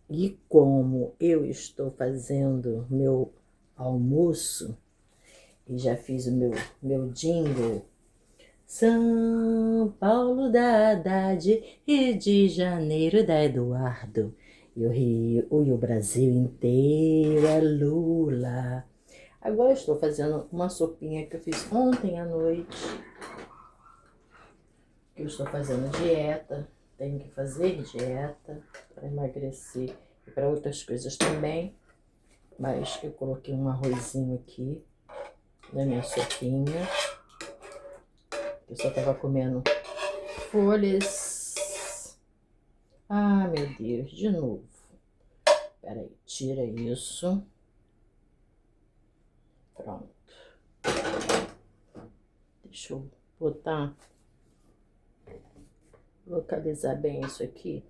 E como eu estou fazendo meu almoço e já fiz o meu jingle, São Paulo da Haddad, Rio de Janeiro da Eduardo, e o Rio e o Brasil inteiro é Lula. Agora eu estou fazendo uma sopinha que eu fiz ontem à noite, que eu estou fazendo dieta, tenho que fazer dieta para emagrecer e para outras coisas também, mas eu coloquei um arrozinho aqui na minha sopinha. Eu só estava comendo folhas. Ah, meu Deus, de novo. Peraí, tira isso. Pronto. Deixa eu botar, localizar bem isso aqui.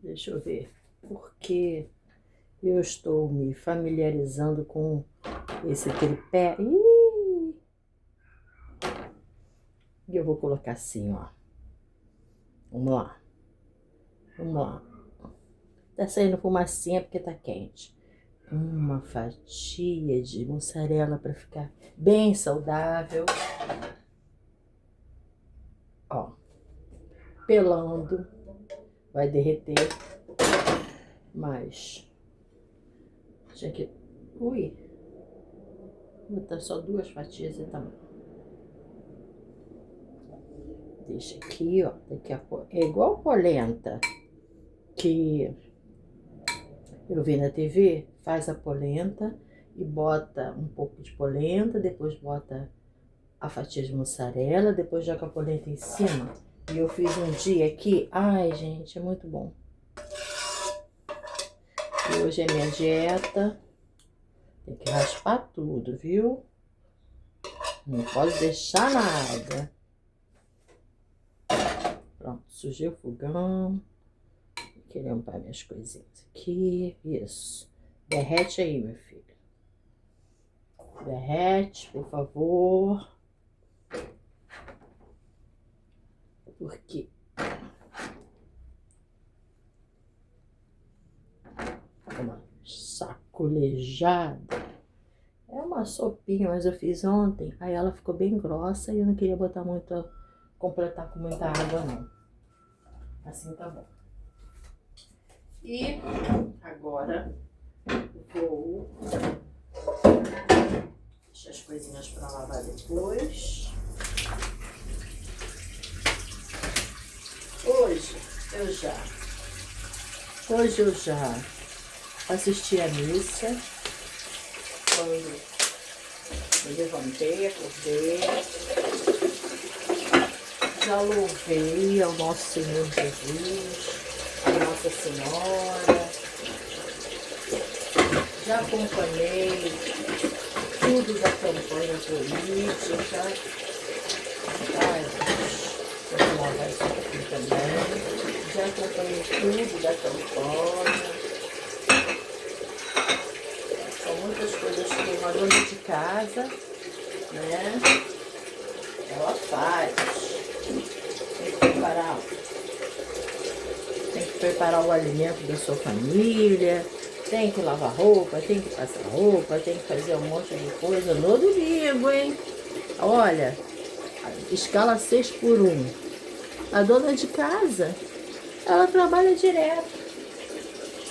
Deixa eu ver. Porque eu estou me familiarizando com esse tripé. E eu vou colocar assim, ó. Vamos lá. Vamos lá. Tá saindo fumacinha porque tá quente. Uma fatia de mussarela para ficar bem saudável. Ó. Pelando. Vai derreter. Mas tinha que... Ui. Vou botar só 2 fatias e tá bom. Deixa aqui, ó. Daqui a pouco. É igual polenta que eu vi na TV. Faz a polenta e bota um pouco de polenta, depois bota a fatia de mussarela, depois joga a polenta em cima. E eu fiz um dia aqui. Ai, gente, é muito bom. E hoje é minha dieta. Tem que raspar tudo, viu? Não pode deixar nada. Pronto, sujei o fogão. Queria limpar minhas coisinhas aqui. Isso. Derrete aí, meu filho. Derrete, por favor. Porque uma sacolejada. É uma sopinha, mas eu fiz ontem. Aí ela ficou bem grossa e eu não queria botar muito, completar com muita água, não. Assim tá bom. E agora vou deixar as coisinhas para lavar depois. Hoje eu já assisti a missa. Quando me levantei, acordei, já louvei ao nosso Senhor Jesus, a Nossa Senhora, já acompanhei tudo da campanha política. Ai, vou lavar isso aqui também. Já acompanhei tudo da campanha. São muitas coisas que uma dona de casa, né, ela faz. Tem que preparar o alimento da sua família, tem que lavar roupa, tem que passar roupa, tem que fazer um monte de coisa no domingo, hein? Olha, escala 6x1. A dona de casa, ela trabalha direto.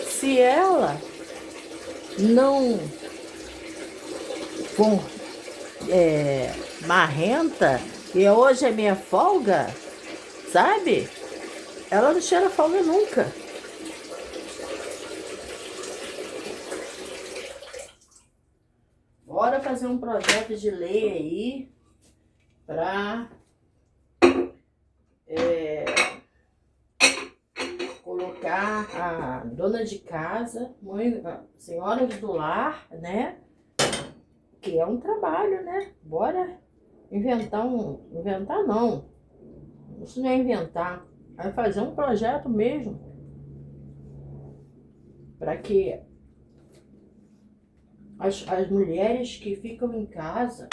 Se ela não for marrenta, e hoje é minha folga, sabe? Ela não tira folga nunca. Bora fazer um projeto de lei aí para colocar a dona de casa, mãe, senhoras do lar, né? Que é um trabalho, né? Bora inventar inventar não. Isso não é inventar. É fazer um projeto mesmo para que as mulheres que ficam em casa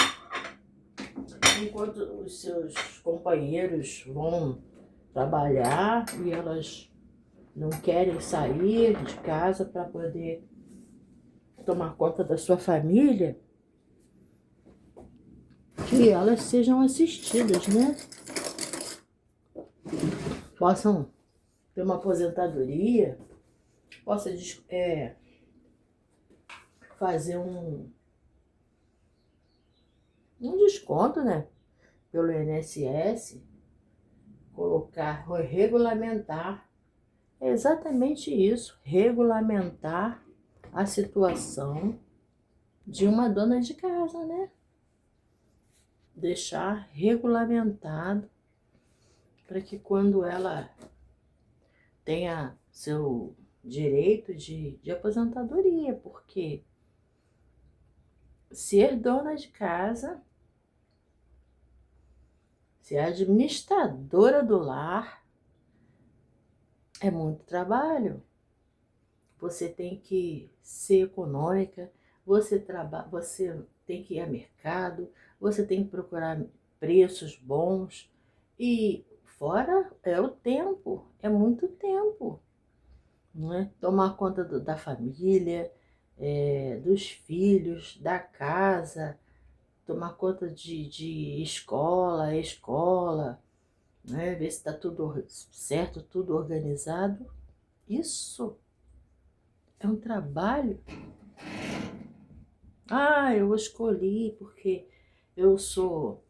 enquanto os seus companheiros vão trabalhar e elas não querem sair de casa para poder tomar conta da sua família, que elas sejam assistidas, né? Possam ter uma aposentadoria, possa fazer um desconto, né? Pelo INSS, colocar, regulamentar. É exatamente isso, regulamentar a situação de uma dona de casa, né? Deixar regulamentado para que quando ela tenha seu direito de aposentadoria, porque ser dona de casa, ser administradora do lar, é muito trabalho. Você tem que ser econômica, você tem que ir ao mercado, você tem que procurar preços bons. E fora é o tempo, é muito tempo, não é? Tomar conta da família, dos filhos, da casa, tomar conta de escola, né? Ver se está tudo certo, tudo organizado. Isso é um trabalho. Eu escolhi porque eu sou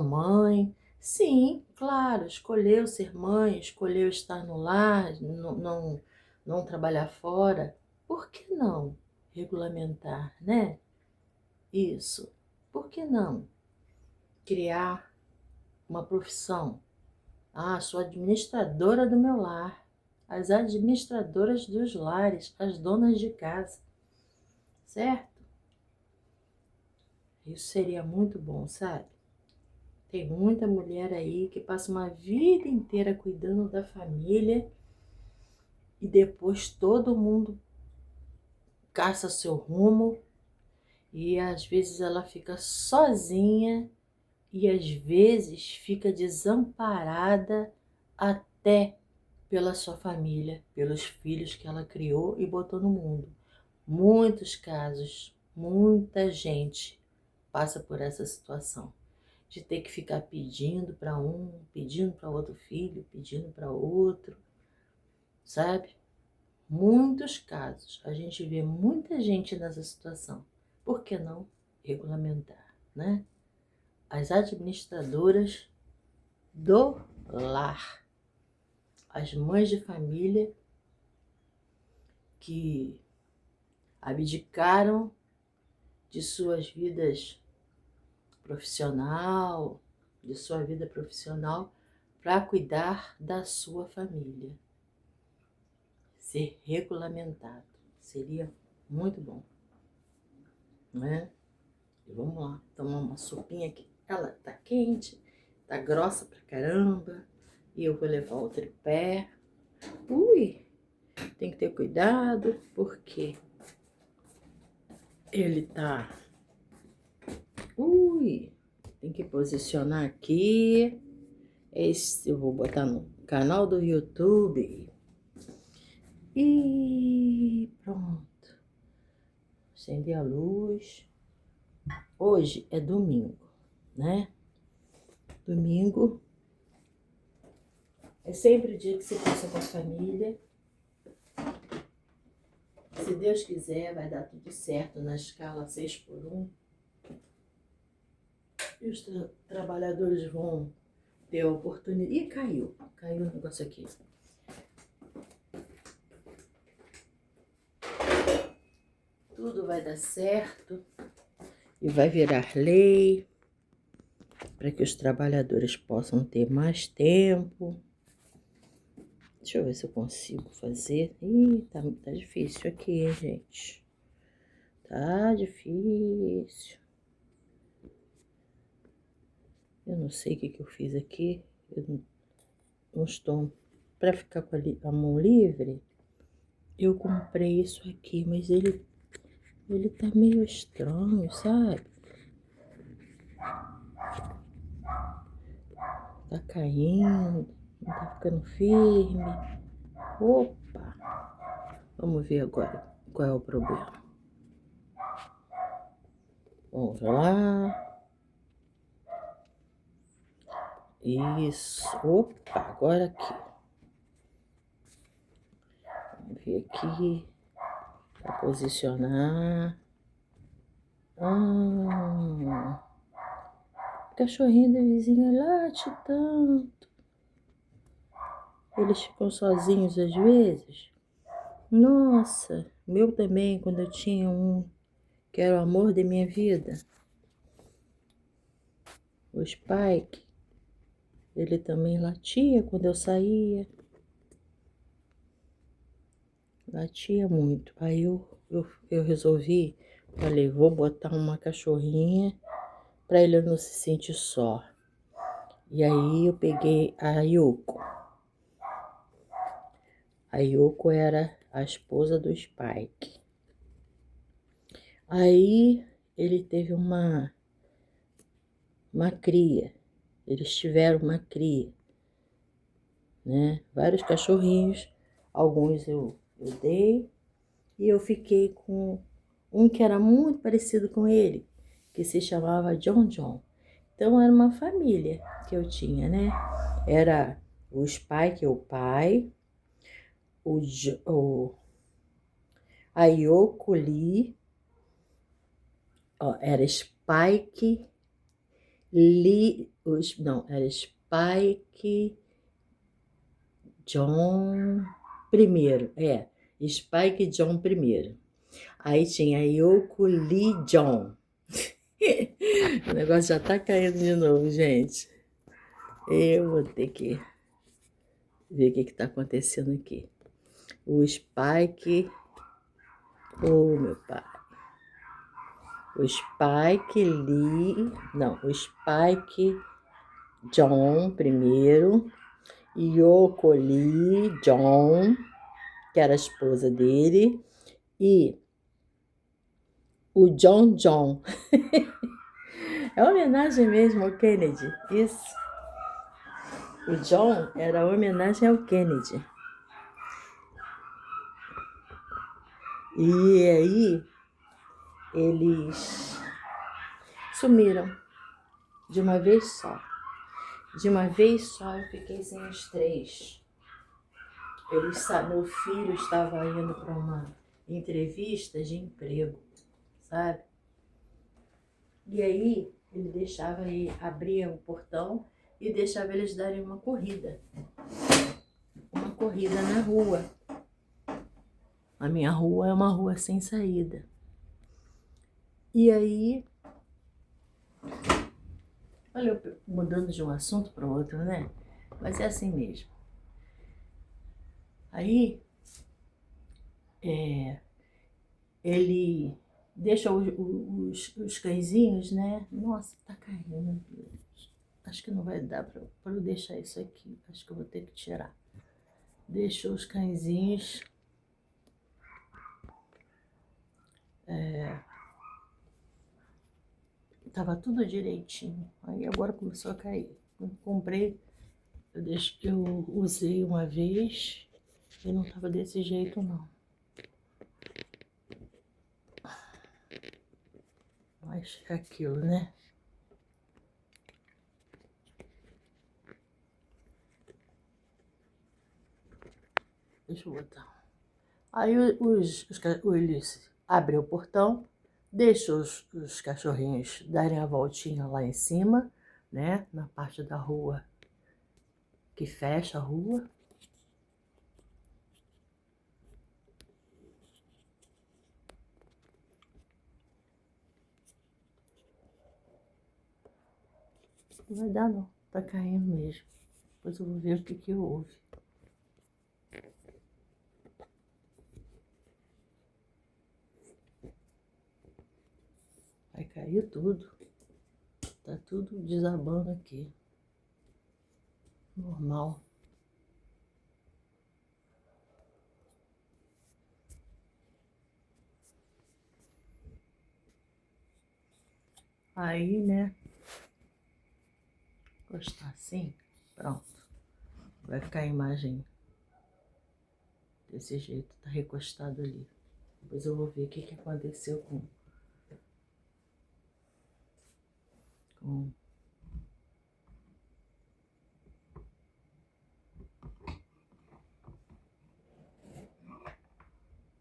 mãe. Sim, claro, escolheu ser mãe, escolheu estar no lar, não trabalhar fora. Por que não regulamentar, né? Isso. Por que não criar uma profissão? Sou administradora do meu lar. As administradoras dos lares, as donas de casa, certo? Isso seria muito bom, sabe? Tem muita mulher aí que passa uma vida inteira cuidando da família e depois todo mundo caça seu rumo e às vezes ela fica sozinha e às vezes fica desamparada até pela sua família, pelos filhos que ela criou e botou no mundo. Muitos casos, muita gente passa por essa situação de ter que ficar pedindo para um, pedindo para outro filho, pedindo para outro, sabe? Muitos casos, a gente vê muita gente nessa situação. Por que não regulamentar, né? As administradoras do lar, as mães de família que abdicaram de suas vidas profissional, de sua vida profissional, para cuidar da sua família. Ser regulamentado seria muito bom, né? E vamos lá, tomar uma sopinha aqui. Ela tá quente, tá grossa pra caramba, e eu vou levar o tripé. Tem que ter cuidado, porque ele tá... tem que posicionar aqui. Esse eu vou botar no canal do YouTube. E pronto. Acender a luz. Hoje é domingo, né? Domingo é sempre o dia que você passa com a família. Se Deus quiser, vai dar tudo certo na escala 6x1. E os trabalhadores vão ter a oportunidade... Ih, caiu o negócio aqui. Tudo vai dar certo e vai virar lei para que os trabalhadores possam ter mais tempo. Deixa eu ver se eu consigo fazer. Tá difícil aqui, hein, gente? Tá difícil. Eu não sei o que eu fiz aqui. Eu não estou... Para ficar com a mão livre, eu comprei isso aqui, mas ele tá meio estranho, sabe? Tá caindo, não tá ficando firme. Opa! Vamos ver agora qual é o problema. Vamos lá. Isso. Opa, agora aqui. Vamos ver aqui. Pra posicionar. Cachorrinho da vizinha late tanto. Eles ficam sozinhos às vezes. Nossa, meu também, quando eu tinha um que era o amor da minha vida. O Spike. Ele também latia quando eu saía. Latia muito. Aí eu resolvi, falei, vou botar uma cachorrinha para ele não se sentir só. E aí eu peguei a Yoko. A Yoko era a esposa do Spike. Aí ele teve uma cria. Eles tiveram uma cria, né? Vários cachorrinhos. Alguns eu dei. E eu fiquei com um que era muito parecido com ele, que se chamava John John. Então era uma família que eu tinha, né? Era o Spike, o pai, a Yoko Lee, ó, era Spike Lee, não, era Spike John primeiro, Spike John primeiro. Aí tinha Yoko Lee John. O negócio já tá caindo de novo, gente. Eu vou ter que ver o que tá acontecendo aqui. O Spike. Oh, meu pai. O Spike Lee. Não, o Spike John primeiro. Yoko Lee John, que era a esposa dele. E o John John. É homenagem mesmo ao Kennedy. Isso. O John era homenagem ao Kennedy. E aí, eles sumiram de uma vez só. De uma vez só eu fiquei sem os três. Meu filho estava indo para uma entrevista de emprego, sabe? E aí, ele deixava abria o portão e deixava eles darem uma corrida. Uma corrida na rua. A minha rua é uma rua sem saída. E aí, olha, eu mudando de um assunto para o outro, né? Mas é assim mesmo. Aí, ele deixa os cãezinhos, né? Nossa, tá caindo. Acho que não vai dar para eu deixar isso aqui. Acho que eu vou ter que tirar. Deixa os cãezinhos. Tava tudo direitinho. Aí agora começou a cair. Quando comprei, eu usei uma vez e não tava desse jeito não. Mas é aquilo, né? Deixa eu botar. Aí eles abrem o portão, deixam os cachorrinhos darem a voltinha lá em cima, né? Na parte da rua que fecha a rua. Não vai dar não, tá caindo mesmo. Depois eu vou ver o que houve. Vai cair tudo. Tá tudo desabando aqui. Normal. Aí, né? Gostar assim. Pronto. Vai ficar a imagem desse jeito, tá recostado ali. Depois eu vou ver o que aconteceu com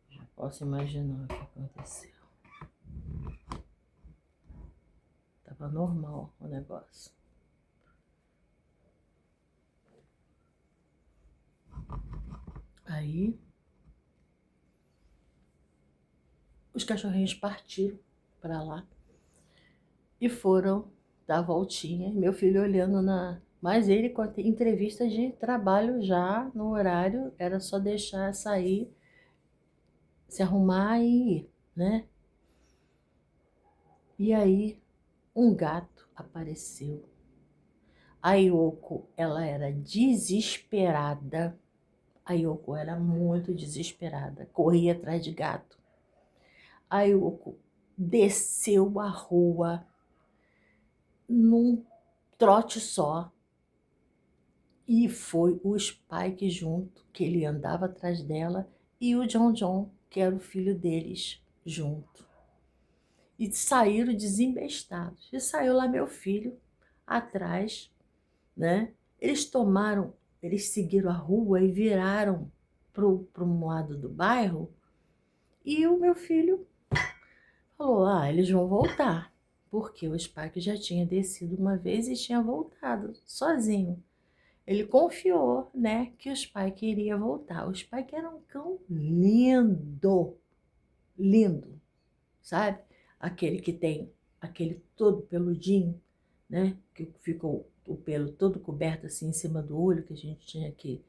já posso imaginar o que aconteceu. Tava normal o negócio. Aí os cachorrinhos partiram para lá e foram dar voltinha. Meu filho olhando na. Mas ele, com a entrevista de trabalho já no horário, era só deixar sair, se arrumar e ir, né? E aí um gato apareceu. A Yoko, ela era desesperada. A Yoko era muito desesperada, corria atrás de gato. A Yoko desceu a rua num trote só. E foi o Spike junto, que ele andava atrás dela, e o John John, que era o filho deles, junto. E saíram desembestados. E saiu lá meu filho atrás, né? Eles seguiram a rua e viraram pro um lado do bairro. E o meu filho falou: eles vão voltar. Porque o Spike já tinha descido uma vez e tinha voltado sozinho. Ele confiou, né, que o Spike iria voltar. O Spike era um cão lindo, lindo, sabe? Aquele que tem aquele todo peludinho, né? Que ficou o pelo todo coberto assim em cima do olho, que a gente tinha que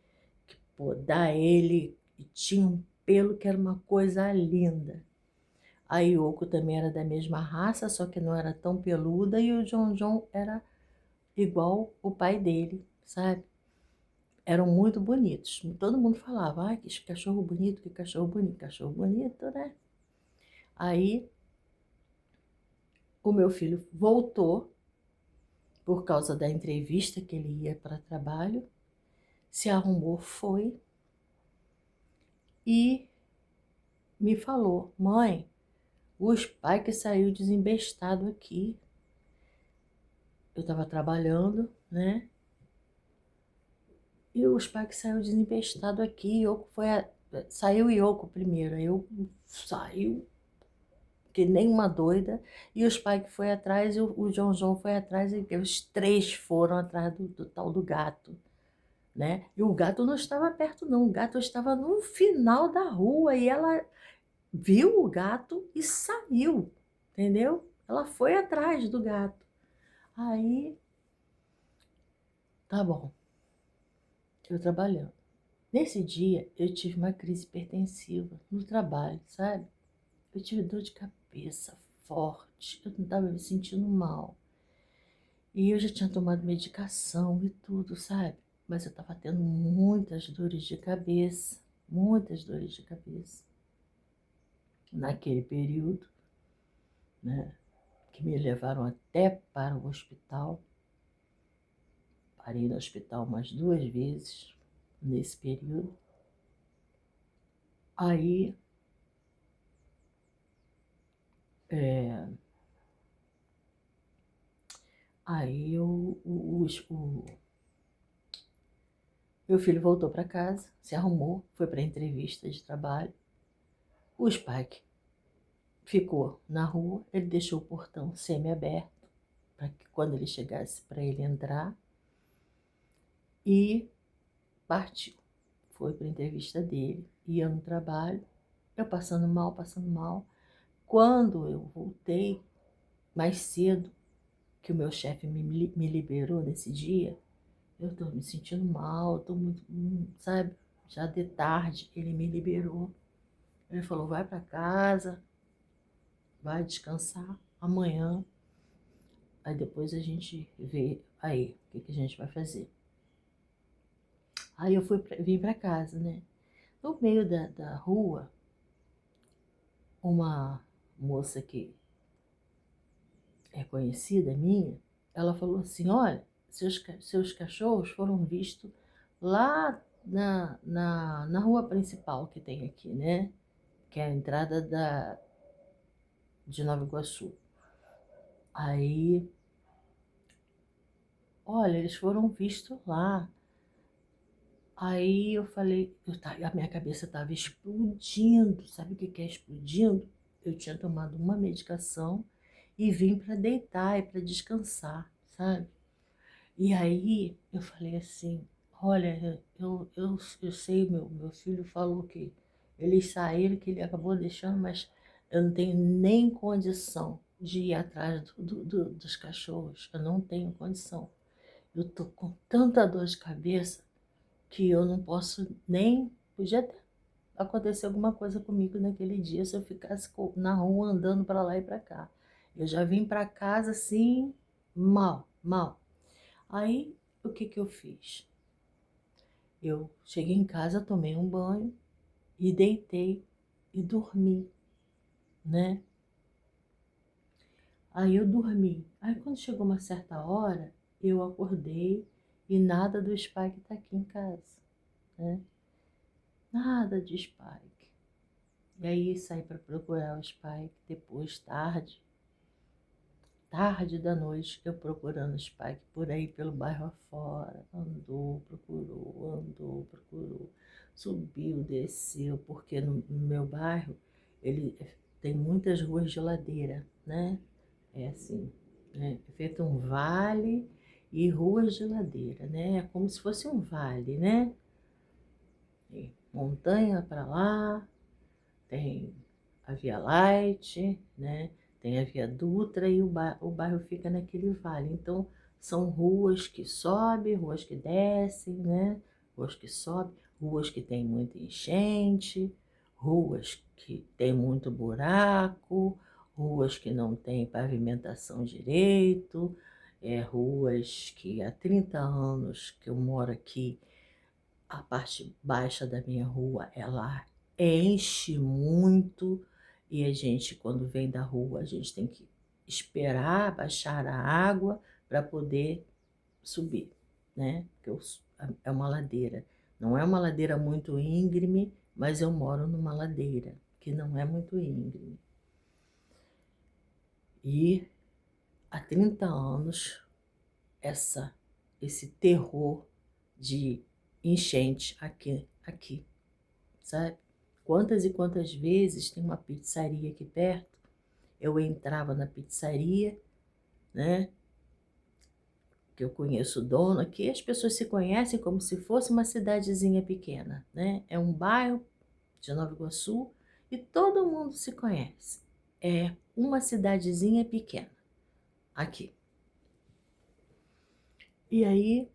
podar ele. E tinha um pelo que era uma coisa linda. A Yoko também era da mesma raça, só que não era tão peluda. E o John John era igual o pai dele, sabe? Eram muito bonitos. Todo mundo falava, que cachorro bonito, que cachorro bonito. Cachorro bonito, né? Aí, o meu filho voltou, por causa da entrevista que ele ia para trabalho, se arrumou, foi, e me falou: mãe, o Spike saiu desembestado aqui. Eu estava trabalhando, né? E o Spike saiu desembestado aqui. Saiu Yoko primeiro. Aí eu saiu que nem uma doida, e o Spike foi atrás, e o John John foi atrás, e os três foram atrás do tal do gato, né? E o gato não estava perto não, o gato estava no final da rua, e ela viu o gato e saiu, entendeu? Ela foi atrás do gato. Aí, tá bom, eu trabalhando. Nesse dia, eu tive uma crise hipertensiva no trabalho, sabe? Eu tive dor de cabeça forte, eu não estava me sentindo mal. E eu já tinha tomado medicação e tudo, sabe? Mas eu estava tendo muitas dores de cabeça, muitas dores de cabeça. Naquele período, né? Que me levaram até para o hospital. Parei no hospital umas 2 vezes nesse período. Aí, é, aí o meu filho voltou para casa, se arrumou, foi para a entrevista de trabalho. O Spike ficou na rua, ele deixou o portão semi-aberto para que quando ele chegasse para ele entrar e partiu. Foi para a entrevista dele, ia no trabalho, eu passando mal, passando mal. Quando eu voltei mais cedo, que o meu chefe me liberou nesse dia, eu tô me sentindo mal, tô muito, sabe, já de tarde, ele me liberou. Ele falou: vai para casa, vai descansar, amanhã, aí depois a gente vê aí o que a gente vai fazer. Aí eu vim para casa, né? No meio da rua, uma moça que é conhecida minha, ela falou assim: olha, seus cachorros foram vistos lá na rua principal que tem aqui, né? Que é a entrada de Nova Iguaçu. Aí, olha, eles foram vistos lá. Aí eu falei, a minha cabeça estava explodindo. Sabe o que é explodindo? Eu tinha tomado uma medicação e vim para deitar e para descansar, sabe? E aí eu falei assim, olha, eu sei, meu filho falou que eles saíram, que ele acabou deixando, mas eu não tenho nem condição de ir atrás dos cachorros. Eu não tenho condição. Eu tô com tanta dor de cabeça que eu não posso nem. Podia até acontecer alguma coisa comigo naquele dia se eu ficasse na rua andando para lá e para cá. Eu já vim para casa assim, mal, mal. Aí, o que que eu fiz? Eu cheguei em casa, tomei um banho e deitei e dormi, né? Aí eu dormi. Aí quando chegou uma certa hora, eu acordei e nada do Spike tá aqui em casa, né? Nada de Spike. E aí saí para procurar o Spike depois, tarde da noite, eu procurando o Spike por aí pelo bairro afora. Andou, procurou. Subiu, desceu, porque no meu bairro ele tem muitas ruas de ladeira, né? É assim, né? É feito um vale e ruas de ladeira, né? É como se fosse um vale, né? E montanha para lá, tem a Via Light, né? Tem a Via Dutra e o bairro fica naquele vale. Então, são ruas que sobem, ruas que descem, né? Ruas que sobem, ruas que tem muita enchente, ruas que tem muito buraco, ruas que não tem pavimentação direito, ruas que há 30 anos que eu moro aqui, a parte baixa da minha rua, ela enche muito e a gente, quando vem da rua, a gente tem que esperar baixar a água para poder subir, né? Porque é uma ladeira. Não é uma ladeira muito íngreme, mas eu moro numa ladeira que não é muito íngreme. E há 30 anos, esse terror de enchente aqui, sabe? Quantas e quantas vezes tem uma pizzaria aqui perto, eu entrava na pizzaria, né? Que eu conheço o dono aqui, as pessoas se conhecem como se fosse uma cidadezinha pequena, né? É um bairro de Nova Iguaçu e todo mundo se conhece. É uma cidadezinha pequena aqui. E aí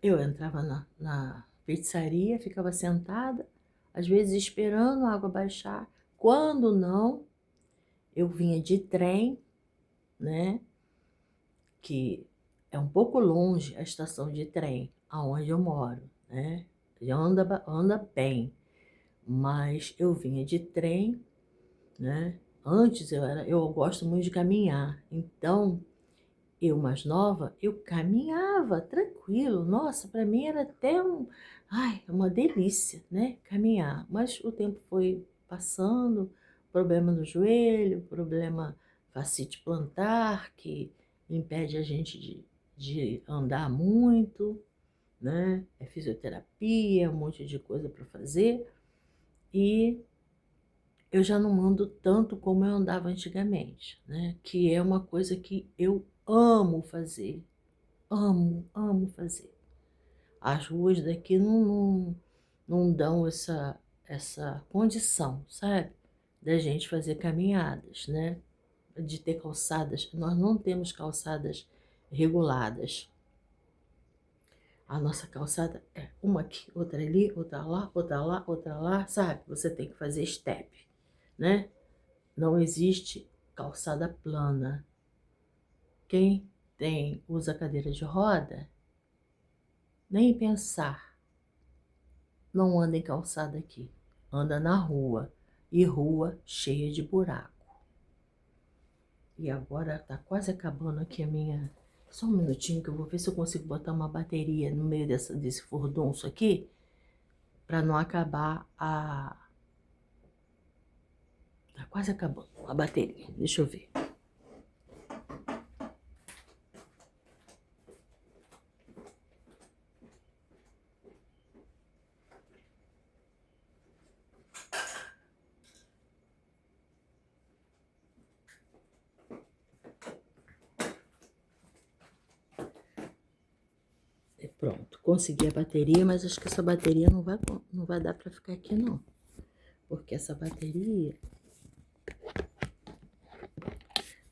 eu entrava na pizzaria, ficava sentada, às vezes esperando a água baixar. Quando não, eu vinha de trem, né? Que é um pouco longe a estação de trem aonde eu moro, né? Já anda bem, mas eu vinha de trem, né? Antes eu gosto muito de caminhar, então eu mais nova, eu caminhava tranquilo. Nossa, para mim era até uma delícia, né? Caminhar. Mas o tempo foi passando, problema no joelho, problema fascite plantar, que impede a gente de andar muito, né? É fisioterapia, um monte de coisa para fazer. E eu já não ando tanto como eu andava antigamente, né? Que é uma coisa que eu amo fazer. Amo, amo fazer. As ruas daqui não dão essa condição, sabe? Da gente fazer caminhadas, né? De ter calçadas. Nós não temos calçadas reguladas. A nossa calçada é uma aqui, outra ali, outra lá, outra lá, outra lá, sabe? Você tem que fazer step, né? Não existe calçada plana. Quem usa cadeira de roda, nem pensar, não anda em calçada aqui. Anda na rua, e rua cheia de buraco. E agora tá quase acabando aqui a minha Só um minutinho que eu vou ver se eu consigo botar uma bateria no meio desse furdunço aqui, para não acabar a... Tá quase acabando a bateria. Deixa eu ver. Pronto, consegui a bateria, mas acho que essa bateria não vai dar para ficar aqui não. Porque essa bateria...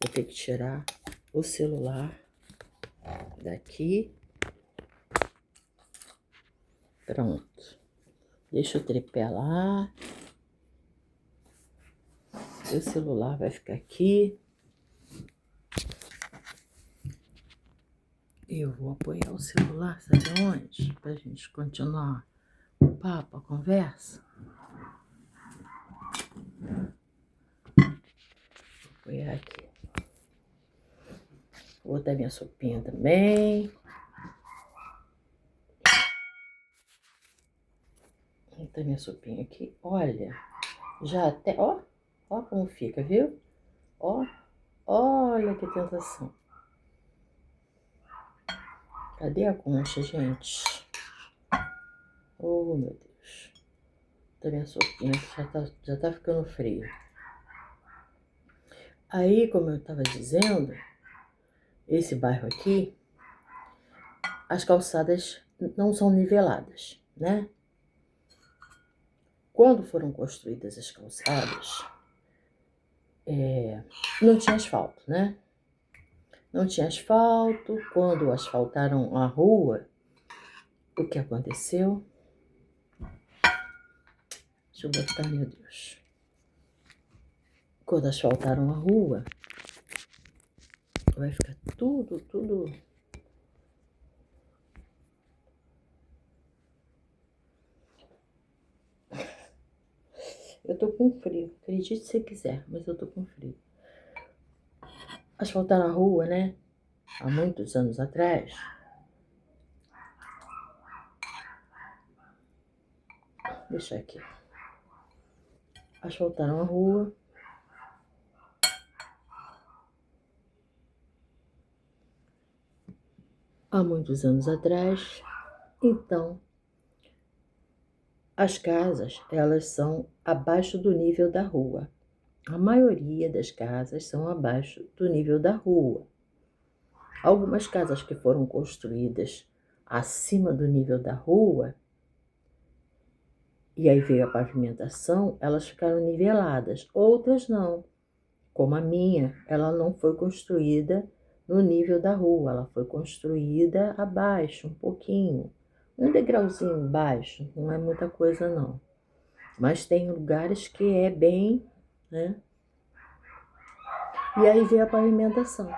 Vou ter que tirar o celular daqui. Pronto. Deixa o tripé lá. O celular vai ficar aqui. Eu vou apoiar o celular, sabe onde? Pra gente continuar o papo, a conversa. Vou apoiar aqui. Vou botar minha sopinha também. Vou botar minha sopinha aqui. Olha, já até... Ó como fica, viu? Olha que tentação. Cadê a concha, gente? Oh, meu Deus. Tá minha sopinha que já tá ficando frio. Aí, como eu tava dizendo, esse bairro aqui, as calçadas não são niveladas, né? Quando foram construídas as calçadas, não tinha asfalto, né? Não tinha asfalto. Quando asfaltaram a rua, o que aconteceu? Deixa eu botar, meu Deus. Quando asfaltaram a rua, vai ficar tudo... Eu tô com frio, acredite se quiser, mas eu tô com frio. Asfaltaram a rua, né? Há muitos anos atrás. Deixa aqui. Asfaltaram a rua. Há muitos anos atrás. Então, as casas, elas são abaixo do nível da rua. A maioria das casas são abaixo do nível da rua. Algumas casas que foram construídas acima do nível da rua, e aí veio a pavimentação, elas ficaram niveladas. Outras não, como a minha, ela não foi construída no nível da rua, ela foi construída abaixo, um pouquinho. Um degrauzinho baixo, não é muita coisa não. Mas tem lugares que é bem, né? E aí veio a pavimentação.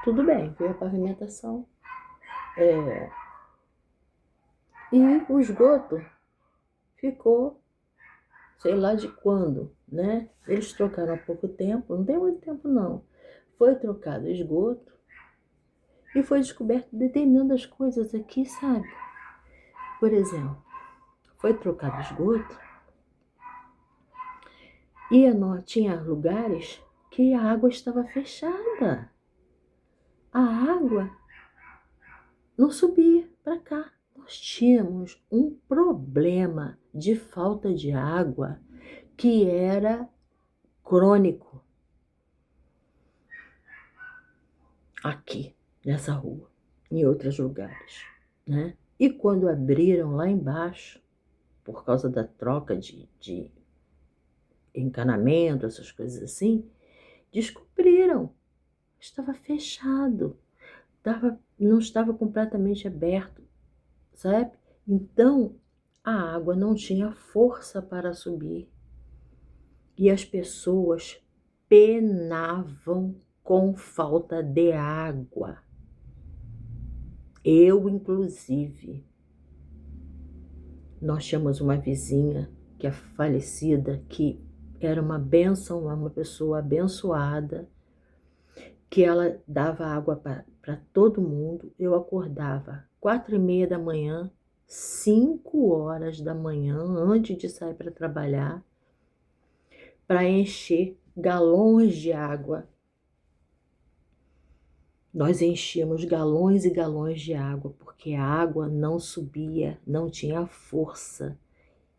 Tudo bem, veio a pavimentação. E o esgoto ficou, sei lá de quando, né? Eles trocaram há pouco tempo, não tem muito tempo não. Foi trocado o esgoto e foi descoberto determinadas coisas aqui, sabe? Por exemplo, foi trocado o esgoto e tinha lugares que a água estava fechada. A água não subia para cá. Nós tínhamos um problema de falta de água que era crônico aqui, nessa rua, em outros lugares, né? E quando abriram lá embaixo, por causa da troca de encanamento, essas coisas assim, descobriram, estava fechado, não estava completamente aberto, sabe? Então, a água não tinha força para subir. E as pessoas penavam com falta de água. Eu, inclusive. Nós tínhamos uma vizinha que é falecida, que era uma bênção, uma pessoa abençoada. que ela dava água para todo mundo. Eu acordava 4h30 da manhã, 5 horas da manhã, antes de sair para trabalhar, para encher galões de água. Nós enchíamos galões e galões de água, porque a água não subia, não tinha força.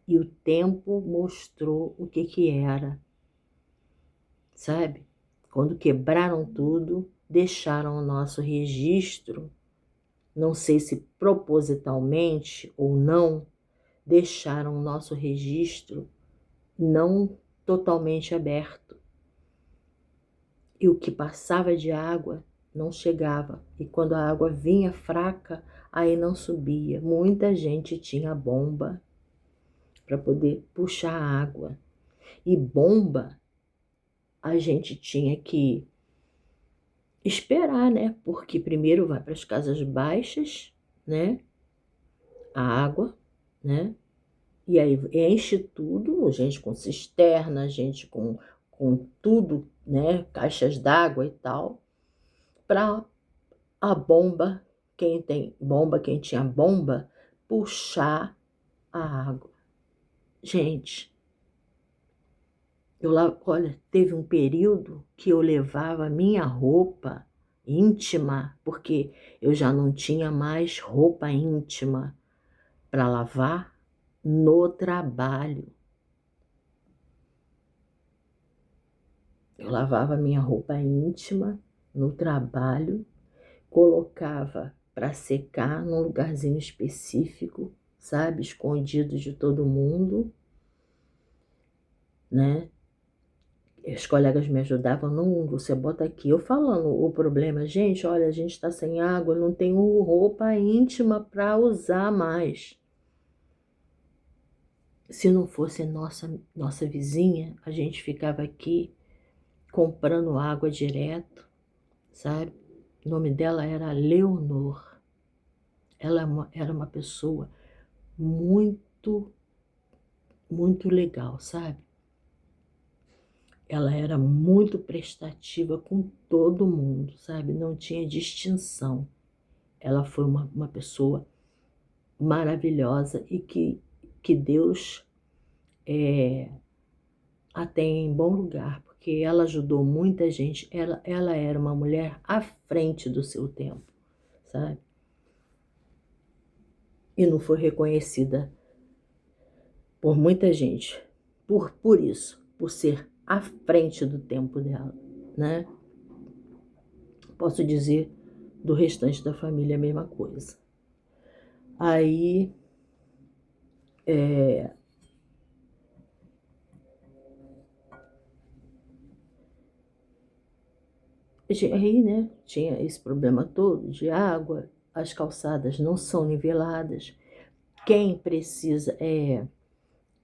E o tempo mostrou o que era, sabe? Quando quebraram tudo, deixaram o nosso registro, não sei se propositalmente ou não, deixaram o nosso registro não totalmente aberto. E o que passava de água não chegava. E quando a água vinha fraca, aí não subia. Muita gente tinha bomba para poder puxar a água. E bomba a gente tinha que esperar, né? Porque primeiro vai para as casas baixas, né? A água, né? E aí enche tudo, gente com cisterna, gente com tudo, né? Caixas d'água e tal, para a bomba, quem tem bomba, quem tinha bomba, puxar a água. Gente, olha, teve um período que eu levava minha roupa íntima, porque eu já não tinha mais roupa íntima para lavar no trabalho. Eu lavava minha roupa íntima no trabalho, colocava para secar num lugarzinho específico, sabe, escondido de todo mundo, né? Os colegas me ajudavam, não, você bota aqui. Eu falando o problema, gente, olha, a gente está sem água, não tenho roupa íntima para usar mais. Se não fosse nossa vizinha, a gente ficava aqui comprando água direto, sabe? O nome dela era Leonor. Ela era uma pessoa muito, muito legal, sabe? Ela era muito prestativa com todo mundo, sabe? Não tinha distinção. Ela foi uma pessoa maravilhosa e que Deus a tem em bom lugar, porque ela ajudou muita gente. Ela era uma mulher à frente do seu tempo, sabe? E não foi reconhecida por muita gente por isso, por ser à frente do tempo dela, né? Posso dizer do restante da família a mesma coisa. Aí, né, tinha esse problema todo de água, as calçadas não são niveladas. Quem precisa,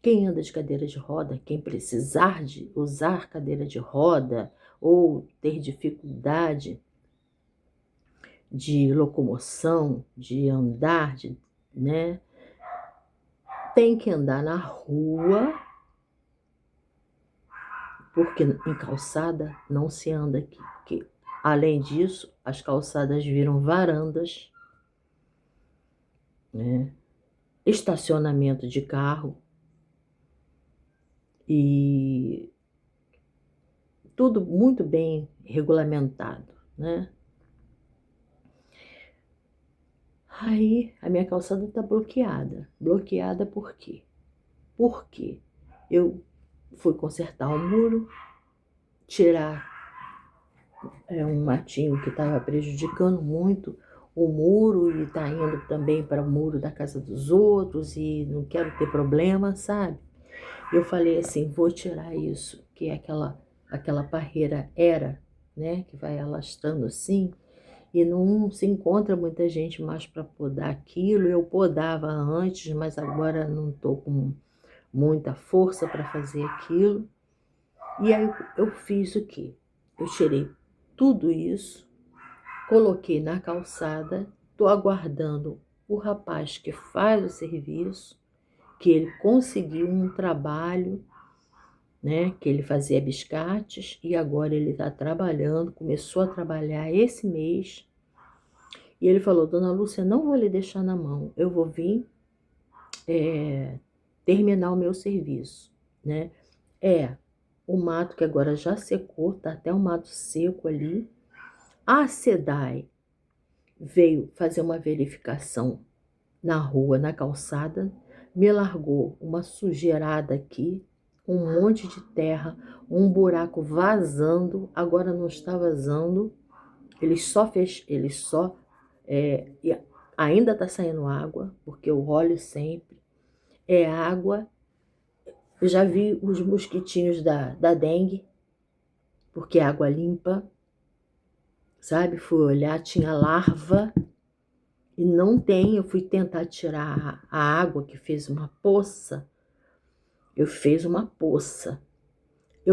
quem anda de cadeira de roda, quem precisar de usar cadeira de roda ou ter dificuldade de locomoção, de andar, né, tem que andar na rua, porque em calçada não se anda aqui. Porque, além disso, as calçadas viram varandas, né, estacionamento de carro e tudo muito bem regulamentado, né? Aí a minha calçada está bloqueada. Bloqueada por quê? Porque eu fui consertar o muro, tirar um matinho que estava prejudicando muito o muro e está indo também para o muro da casa dos outros e não quero ter problema, sabe? Eu falei assim, vou tirar isso, que é aquela parreira né, que vai alastrando assim, e não se encontra muita gente mais para podar aquilo. Eu podava antes, mas agora não estou com muita força para fazer aquilo. E aí eu fiz o quê? Eu tirei tudo isso, coloquei na calçada, estou aguardando o rapaz que faz o serviço, que ele conseguiu um trabalho né? Que ele fazia biscates e agora ele está trabalhando, começou a trabalhar esse mês. E ele falou, Dona Lúcia, não vou lhe deixar na mão, eu vou vir terminar o meu serviço, né? O mato que agora já secou, tá até o mato seco ali. A SEDAI veio fazer uma verificação na rua, na calçada, me largou uma sujeirada aqui, um monte de terra, um buraco vazando, agora não está vazando, e ainda está saindo água, porque eu olho sempre, é água. Eu já vi os mosquitinhos da dengue, porque é água limpa, sabe? Fui olhar, tinha larva, e não tem. Eu fui tentar tirar a água que fez uma poça. Eu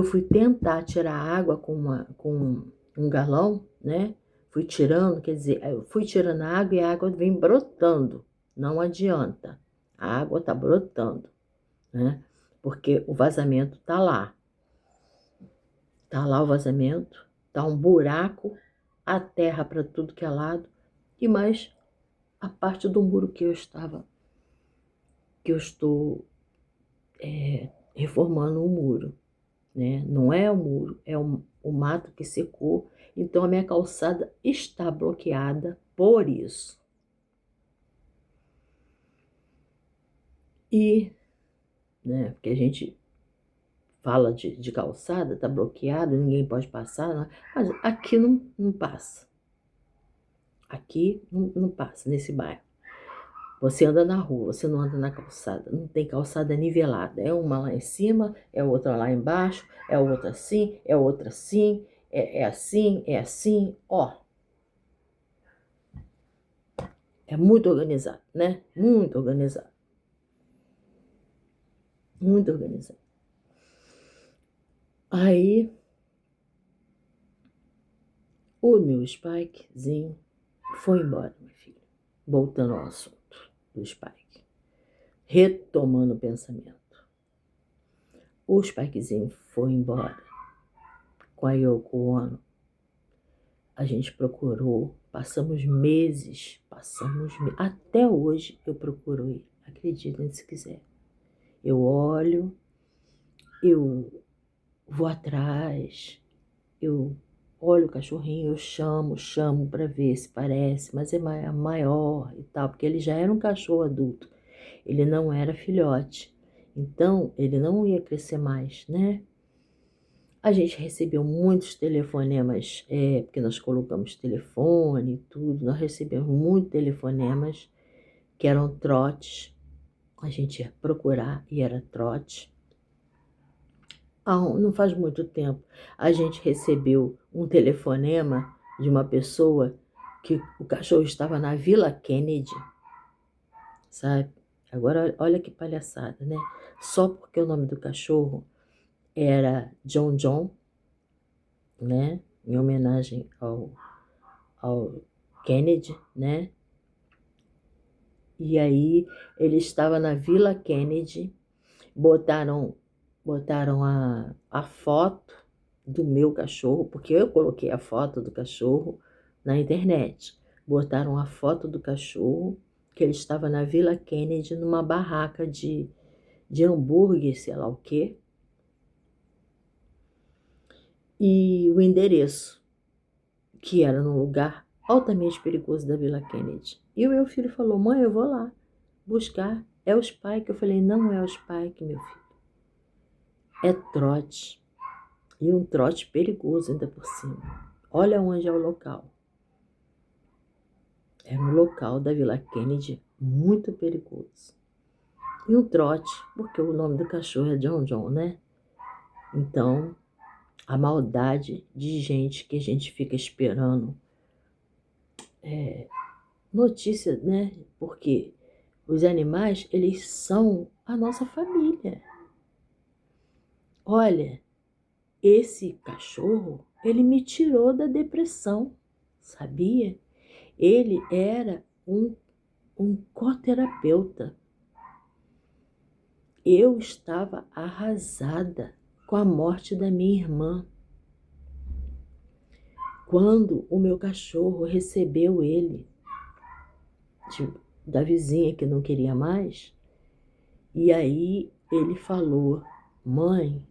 fui tentar tirar a água com um galão, né? Fui tirando, quer dizer, eu fui tirando a água e a água vem brotando. Não adianta. A água tá brotando, né? Porque o vazamento tá lá. Tá lá o vazamento, tá um buraco, a terra para tudo que é lado, e mais a parte do muro que eu estou reformando o muro, né? Não é o muro, é o mato que secou, então a minha calçada está bloqueada por isso. E, né, porque a gente fala de calçada, tá bloqueado, ninguém pode passar, né? Mas aqui não passa. Aqui não passa, nesse bairro. Você anda na rua, você não anda na calçada. Não tem calçada nivelada. É uma lá em cima, é outra lá embaixo, é outra assim, é outra assim, é assim, é assim. Ó, é muito organizado, né? Muito organizado. Muito organizado. Aí, o meu Spikezinho foi embora, minha filha. Voltando ao assunto do Spike. Retomando o pensamento. O Spikezinho foi embora com a Yoko Ono. A gente procurou, passamos meses, até hoje eu procuro ele, acreditem se quiser. Eu olho, eu vou atrás, eu olho o cachorrinho, eu chamo para ver se parece, mas é maior e tal, porque ele já era um cachorro adulto, ele não era filhote, então ele não ia crescer mais, né? A gente recebeu muitos telefonemas, porque nós colocamos telefone e tudo, nós recebemos muitos telefonemas que eram trotes, a gente ia procurar e era trote. Não faz muito tempo, a gente recebeu um telefonema de uma pessoa que o cachorro estava na Vila Kennedy, sabe? Agora, olha que palhaçada, né? Só porque o nome do cachorro era John John, né? Em homenagem ao Kennedy, né? E aí ele estava na Vila Kennedy, botaram a foto do meu cachorro, porque eu coloquei a foto do cachorro na internet. Botaram a foto do cachorro, que ele estava na Vila Kennedy, numa barraca de hambúrguer, sei lá o quê. E o endereço, que era num lugar altamente perigoso da Vila Kennedy. E o meu filho falou, mãe, eu vou lá buscar. É o Spike. Eu falei, não é o Spike, meu filho. É trote. E um trote perigoso ainda por cima. Olha onde é o local. É no local da Vila Kennedy, muito perigoso. E um trote, porque o nome do cachorro é John John, né? Então, a maldade de gente que a gente fica esperando notícia, né? Porque os animais, eles são a nossa família. Olha, esse cachorro, ele me tirou da depressão, sabia? Ele era um coterapeuta. Eu estava arrasada com a morte da minha irmã. Quando o meu cachorro recebeu ele da vizinha que não queria mais, e aí ele falou: mãe,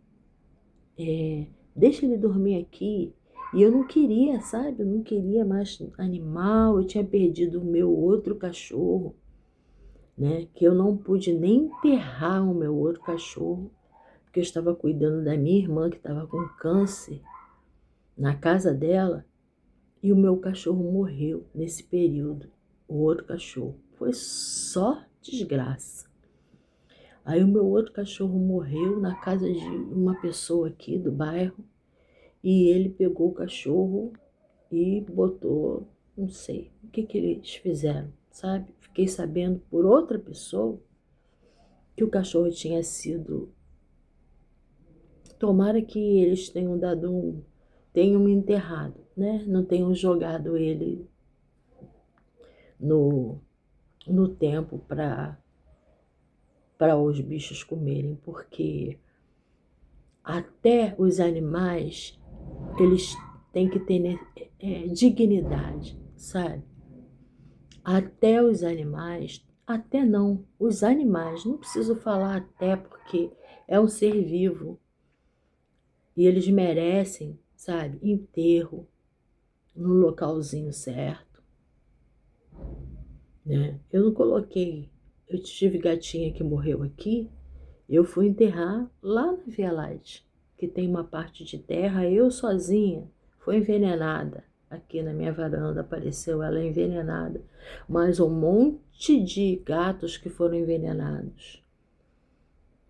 deixa ele dormir aqui. E eu não queria, sabe? Eu não queria mais animal. Eu tinha perdido o meu outro cachorro, né? Que eu não pude nem enterrar o meu outro cachorro, porque eu estava cuidando da minha irmã que estava com câncer na casa dela. E o meu cachorro morreu nesse período. O outro cachorro. Foi só desgraça. Aí o meu outro cachorro morreu na casa de uma pessoa aqui do bairro. E ele pegou o cachorro e botou, não sei o que eles fizeram, sabe? Fiquei sabendo por outra pessoa que o cachorro tinha sido... Tomara que eles tenham enterrado, né? Não tenham jogado ele no tempo para os bichos comerem, porque até os animais, eles têm que ter dignidade, sabe? Até os animais, até não, os animais, não preciso falar até porque é um ser vivo e eles merecem, sabe, enterro no localzinho certo, né? Eu não coloquei, eu tive gatinha que morreu aqui, eu fui enterrar lá na Via Láctea, que tem uma parte de terra, eu sozinha, foi envenenada. Aqui na minha varanda apareceu ela envenenada, mas um monte de gatos que foram envenenados,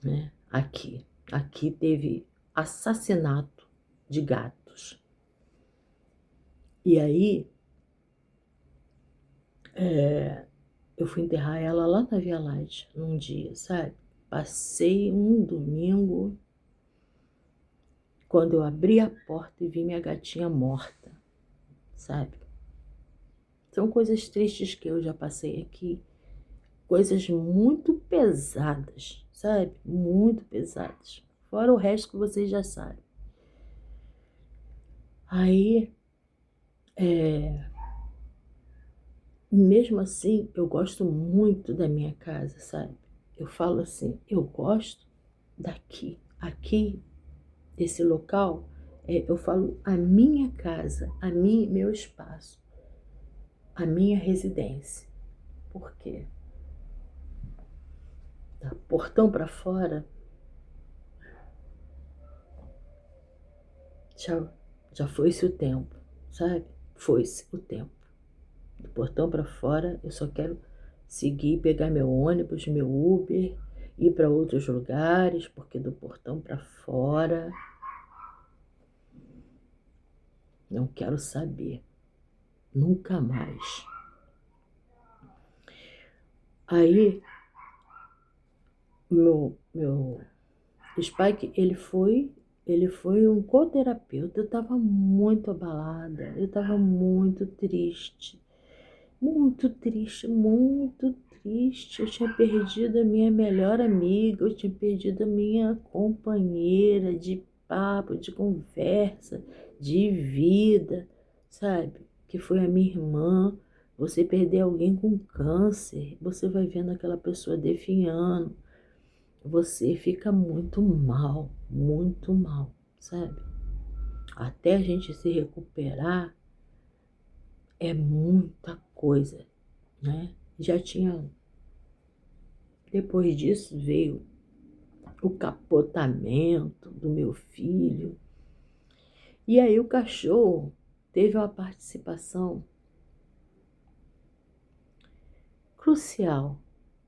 né? Aqui teve assassinato de gatos. E aí, eu fui enterrar ela lá na Via Láctea, num dia, sabe? Passei um domingo, quando eu abri a porta e vi minha gatinha morta, sabe? São coisas tristes que eu já passei aqui, coisas muito pesadas, sabe? Muito pesadas. Fora o resto que vocês já sabem. Aí, mesmo assim, eu gosto muito da minha casa, sabe? Eu falo assim, eu gosto daqui, aqui, desse local, eu falo a minha casa, meu espaço, a minha residência. Por quê? Da portão para fora, já foi-se o tempo, sabe? Foi-se o tempo. Do portão para fora, eu só quero seguir, pegar meu ônibus, meu Uber, ir para outros lugares, porque do portão para fora, não quero saber, nunca mais. Aí, meu Spike, ele foi um coterapeuta. Eu estava muito abalada, eu estava muito triste, muito triste, muito triste. Eu tinha perdido a minha melhor amiga, eu tinha perdido a minha companheira de papo, de conversa, de vida, sabe? Que foi a minha irmã. Você perder alguém com câncer, você vai vendo aquela pessoa definhando, você fica muito mal, sabe? Até a gente se recuperar é muita coisa, né? Depois disso veio o capotamento do meu filho. E aí o cachorro teve uma participação crucial.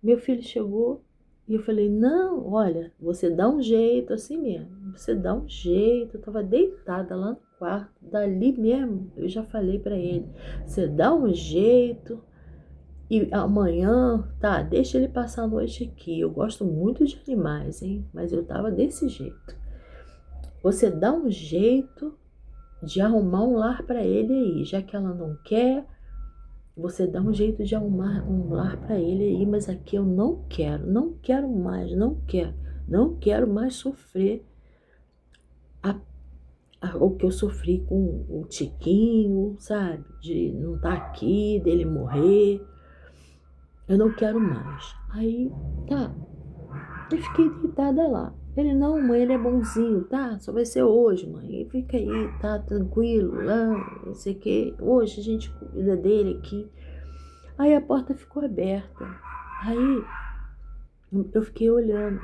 Meu filho chegou e eu falei, não, olha, você dá um jeito assim mesmo, você dá um jeito. Eu tava deitada lá no quarto, dali mesmo, eu já falei para ele, você dá um jeito e amanhã, tá, deixa ele passar a noite aqui. Eu gosto muito de animais, hein, mas eu tava desse jeito. Você dá um jeito de arrumar um lar para ele aí, já que ela não quer. Você dá um jeito de arrumar um lar para ele aí, mas aqui eu não quero mais, não quero mais sofrer o que eu sofri com o Tiquinho, sabe? De não estar aqui, dele morrer. Eu não quero mais. Aí, tá. Eu fiquei deitada lá. Ele, não, mãe, ele é bonzinho, tá? Só vai ser hoje, mãe. Fica aí, tá? Tranquilo, não sei o quê. Hoje a gente cuida dele aqui. Aí a porta ficou aberta. Aí eu fiquei olhando.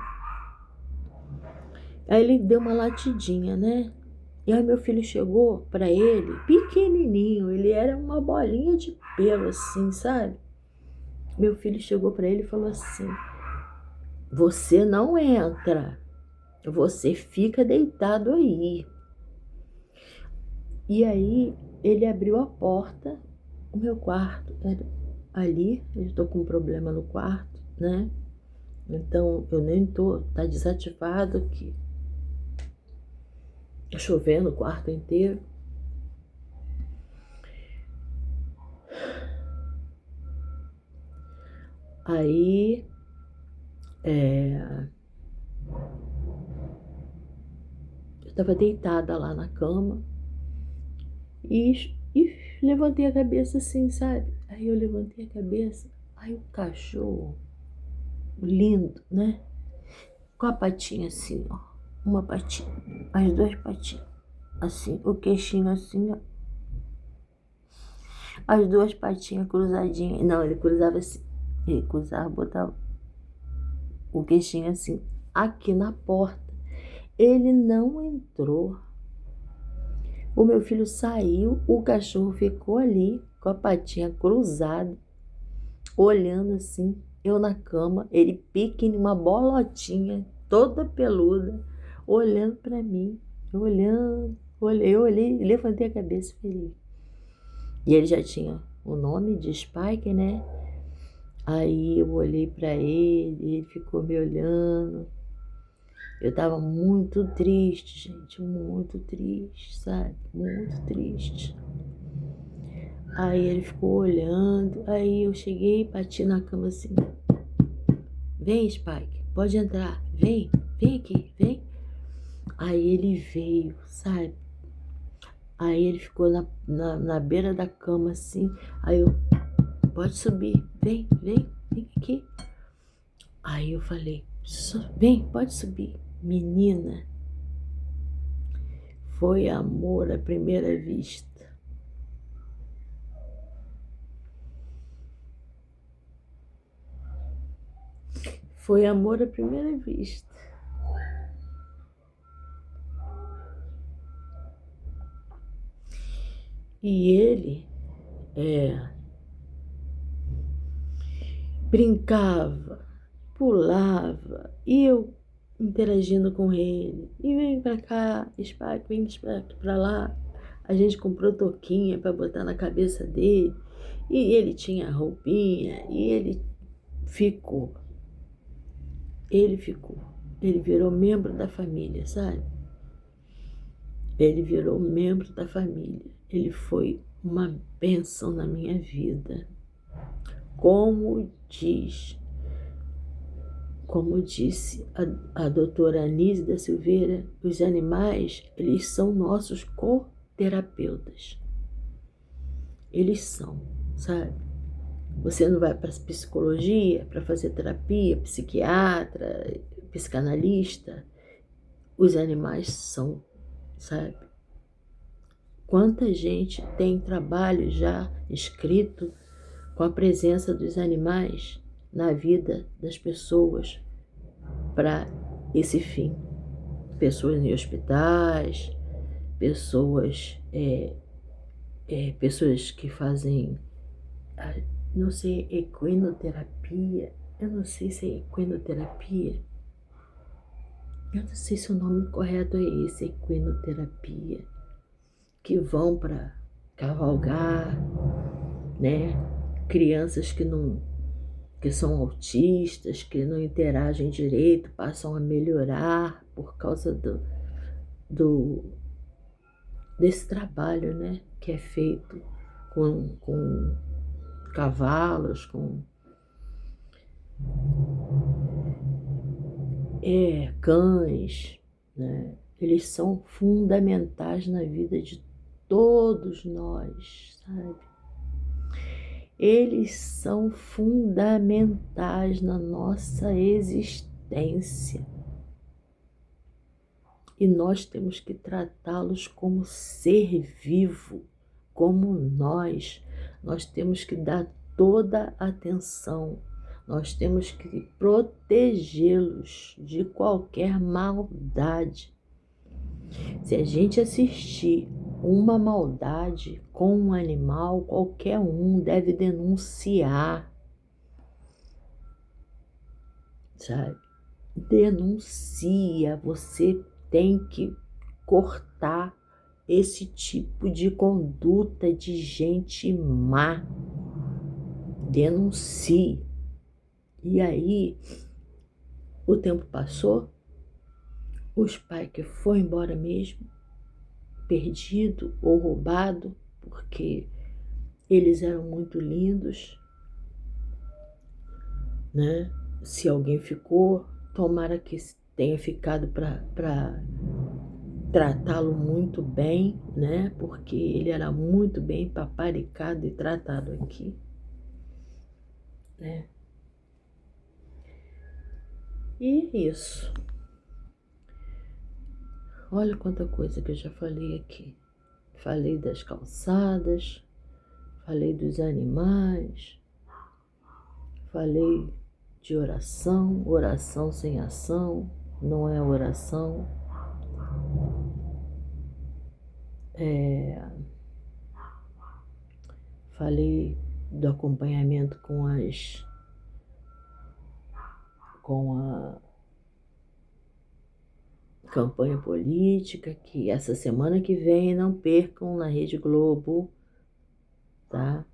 Aí ele deu uma latidinha, né? E aí meu filho chegou pra ele, pequenininho, ele era uma bolinha de pelo assim, sabe? Meu filho chegou pra ele e falou assim: você não entra, você fica deitado aí. E aí ele abriu a porta, o meu quarto era ali, eu estou com um problema no quarto, né? Então eu nem tô, tá desativado aqui. Tá chovendo o quarto inteiro. Aí eu estava deitada lá na cama e levantei a cabeça assim, sabe? Aí eu levantei a cabeça, aí o cachorro, lindo, né? Com a patinha assim, ó. Uma patinha, as duas patinhas, assim, o queixinho assim, ó. As duas patinhas cruzadinhas. Não, ele cruzava assim. Ele cruzava, botava o queixinho assim, aqui na porta. Ele não entrou. O meu filho saiu, o cachorro ficou ali com a patinha cruzada, olhando assim, eu na cama, ele pique numa bolotinha, toda peluda, olhando para mim, eu olhei, levantei a cabeça e falei. E ele já tinha o nome de Spike, né? Aí eu olhei para ele ficou me olhando. Eu tava muito triste, gente, muito triste, sabe? Muito triste. Aí ele ficou olhando, aí eu cheguei, bati na cama assim. Vem, Spike, pode entrar, vem aqui, vem. Aí ele veio, sabe? Aí ele ficou na beira da cama assim, aí eu, pode subir, vem aqui. Aí eu falei, vem, pode subir. Menina, foi amor à primeira vista. Foi amor à primeira vista. E ele brincava, pulava, e eu interagindo com ele. E vem pra cá, Spike, vem pra lá. A gente comprou touquinha pra botar na cabeça dele. E ele tinha roupinha, e ficou. Ele ficou. Ele virou membro da família, sabe? Ele virou membro da família. Ele foi uma bênção na minha vida. Como disse a doutora Anise da Silveira, os animais, eles são nossos co-terapeutas. Eles são, sabe? Você não vai para psicologia, para fazer terapia, psiquiatra, psicanalista. Os animais são, sabe? Quanta gente tem trabalho já escrito com a presença dos animais na vida das pessoas para esse fim. Pessoas em hospitais, pessoas que fazem, não sei, equinoterapia. Eu não sei se é equinoterapia. Eu não sei se o nome correto é esse, equinoterapia. Que vão para cavalgar, né? Crianças que são autistas, que não interagem direito, passam a melhorar por causa desse trabalho, né? Que é feito com cavalos, com cães, né? eles são fundamentais na vida de todos nós, sabe? Eles são fundamentais na nossa existência. E nós temos que tratá-los como ser vivo, como nós. Nós temos que dar toda a atenção. Nós temos que protegê-los de qualquer maldade. Se a gente assistir uma maldade com um animal, qualquer um deve denunciar, sabe? Denuncia, você tem que cortar esse tipo de conduta de gente má. Denuncie. E aí, o tempo passou, os pais que foram embora mesmo, perdido ou roubado, porque eles eram muito lindos, né? Se alguém ficou, tomara que tenha ficado para tratá-lo muito bem, né? Porque ele era muito bem paparicado e tratado aqui, né? E isso. Olha quanta coisa que eu já falei aqui. Falei das calçadas, falei dos animais, falei de oração, oração sem ação não é oração. Falei do acompanhamento com a campanha política, que essa semana que vem não percam na Rede Globo, tá?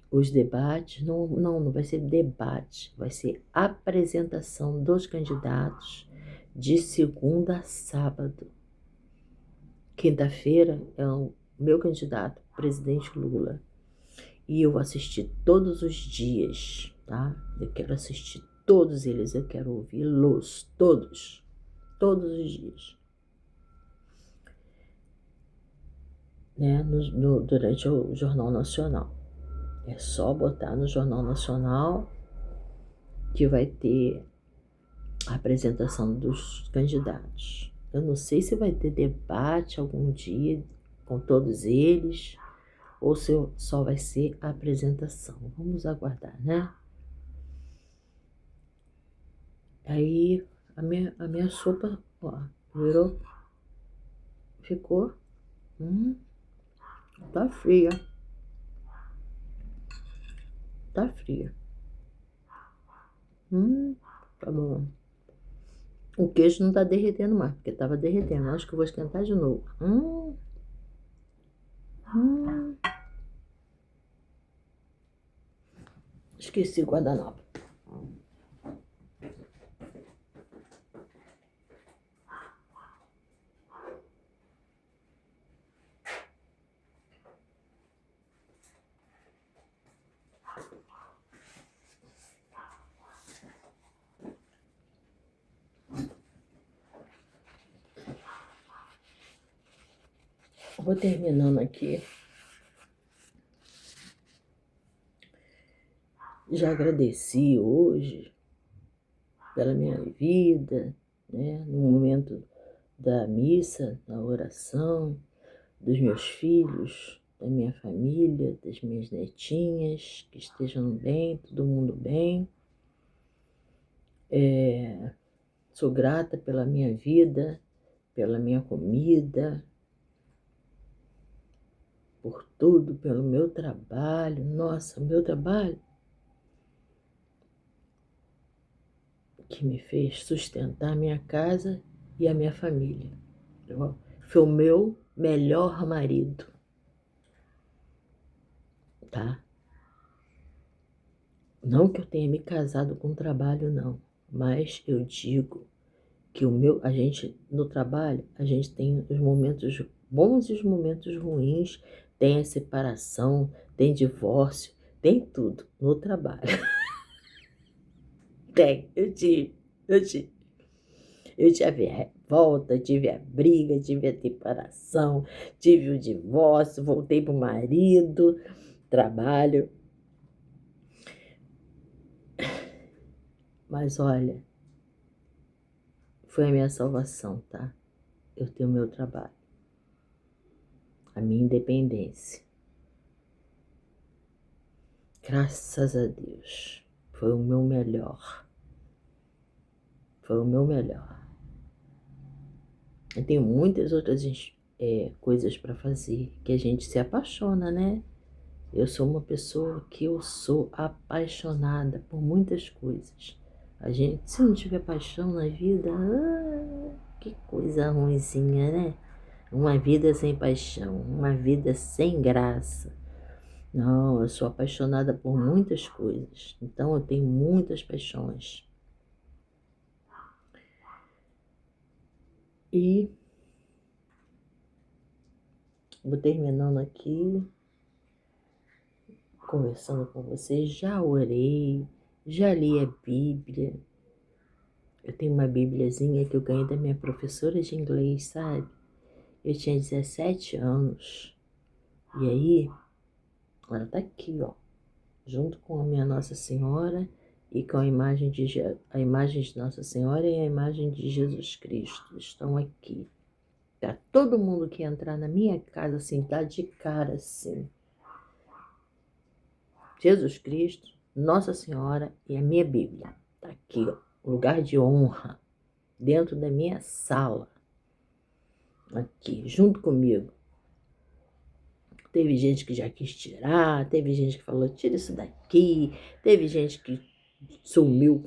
Os debates, não vai ser debate, vai ser apresentação dos candidatos de segunda a sábado. Quinta-feira é o meu candidato, presidente Lula. E eu vou assistir todos os dias, tá? Eu quero assistir todos eles, eu quero ouvi-los, todos os dias. Né? Durante o Jornal Nacional. É só botar no Jornal Nacional que vai ter a apresentação dos candidatos. Eu não sei se vai ter debate algum dia com todos eles ou se só vai ser a apresentação. Vamos aguardar, né? Aí a minha sopa, ó, virou, ficou, tá fria. Tá fria. Tá bom. O queijo não tá derretendo mais, porque tava derretendo. Acho que eu vou esquentar de novo. Esqueci o guardanapo. Vou terminando aqui. Já agradeci hoje pela minha vida, né? No momento da missa, da oração, dos meus filhos, da minha família, das minhas netinhas, que estejam bem, todo mundo bem. Sou grata pela minha vida, pela minha comida, por tudo, pelo meu trabalho. Nossa, o meu trabalho que me fez sustentar a minha casa e a minha família. Foi o meu melhor marido, tá? Não que eu tenha me casado com trabalho, não, mas eu digo que a gente, no trabalho, a gente tem os momentos bons e os momentos ruins, tem a separação, tem divórcio, tem tudo no trabalho. Tem, eu tive. Eu tive a revolta, tive a briga, tive a separação, tive o divórcio, voltei pro marido, trabalho. Mas olha, foi a minha salvação, tá? Eu tenho o meu trabalho, a minha independência. Graças a Deus, foi o meu melhor. Foi o meu melhor. Eu tenho muitas outras coisas para fazer, que a gente se apaixona, né? Eu sou uma pessoa que eu sou apaixonada por muitas coisas. A gente, se não tiver paixão na vida, que coisa ruinzinha, né? Uma vida sem paixão, uma vida sem graça. Não, eu sou apaixonada por muitas coisas. Então eu tenho muitas paixões. E vou terminando aqui, conversando com vocês. Já orei, já li a Bíblia. Eu tenho uma Bíbliazinha que eu ganhei da minha professora de inglês, sabe? Eu tinha 17 anos. E aí, ela tá aqui, ó, junto com a minha Nossa Senhora e com a imagem de Nossa Senhora e a imagem de Jesus Cristo. Estão aqui. Tá todo mundo que entrar na minha casa, assim, tá de cara, assim. Jesus Cristo, Nossa Senhora e a minha Bíblia. Tá aqui, ó, lugar de honra, dentro da minha sala. Aqui, junto comigo. Teve gente que já quis tirar, teve gente que falou, tira isso daqui. Teve gente que sumiu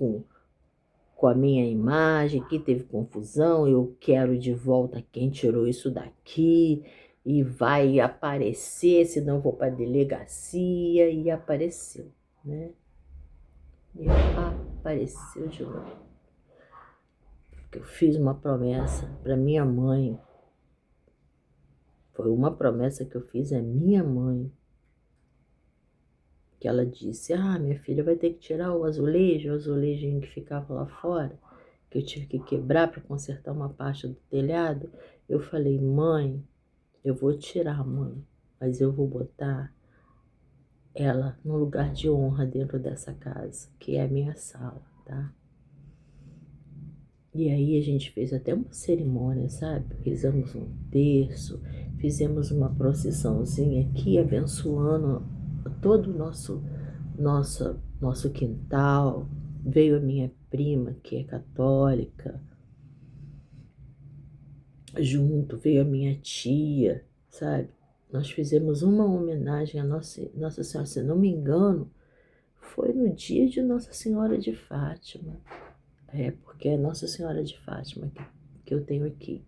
com a minha imagem, que teve confusão. Eu quero de volta quem tirou isso daqui. E vai aparecer, senão eu vou para a delegacia. E apareceu, né? E apareceu de novo. Porque eu fiz uma promessa para minha mãe. Foi uma promessa que eu fiz à minha mãe. Que ela disse, minha filha vai ter que tirar o azulejinho que ficava lá fora, que eu tive que quebrar para consertar uma parte do telhado. Eu falei, mãe, eu vou tirar, mãe, mas eu vou botar ela no lugar de honra dentro dessa casa, que é a minha sala, tá? E aí a gente fez até uma cerimônia, sabe? Rezamos um terço, fizemos uma procissãozinha aqui, abençoando todo o nosso quintal. Veio a minha prima, que é católica, junto, veio a minha tia, sabe? Nós fizemos uma homenagem à Nossa Senhora, se não me engano, foi no dia de Nossa Senhora de Fátima. Porque é Nossa Senhora de Fátima que eu tenho aqui.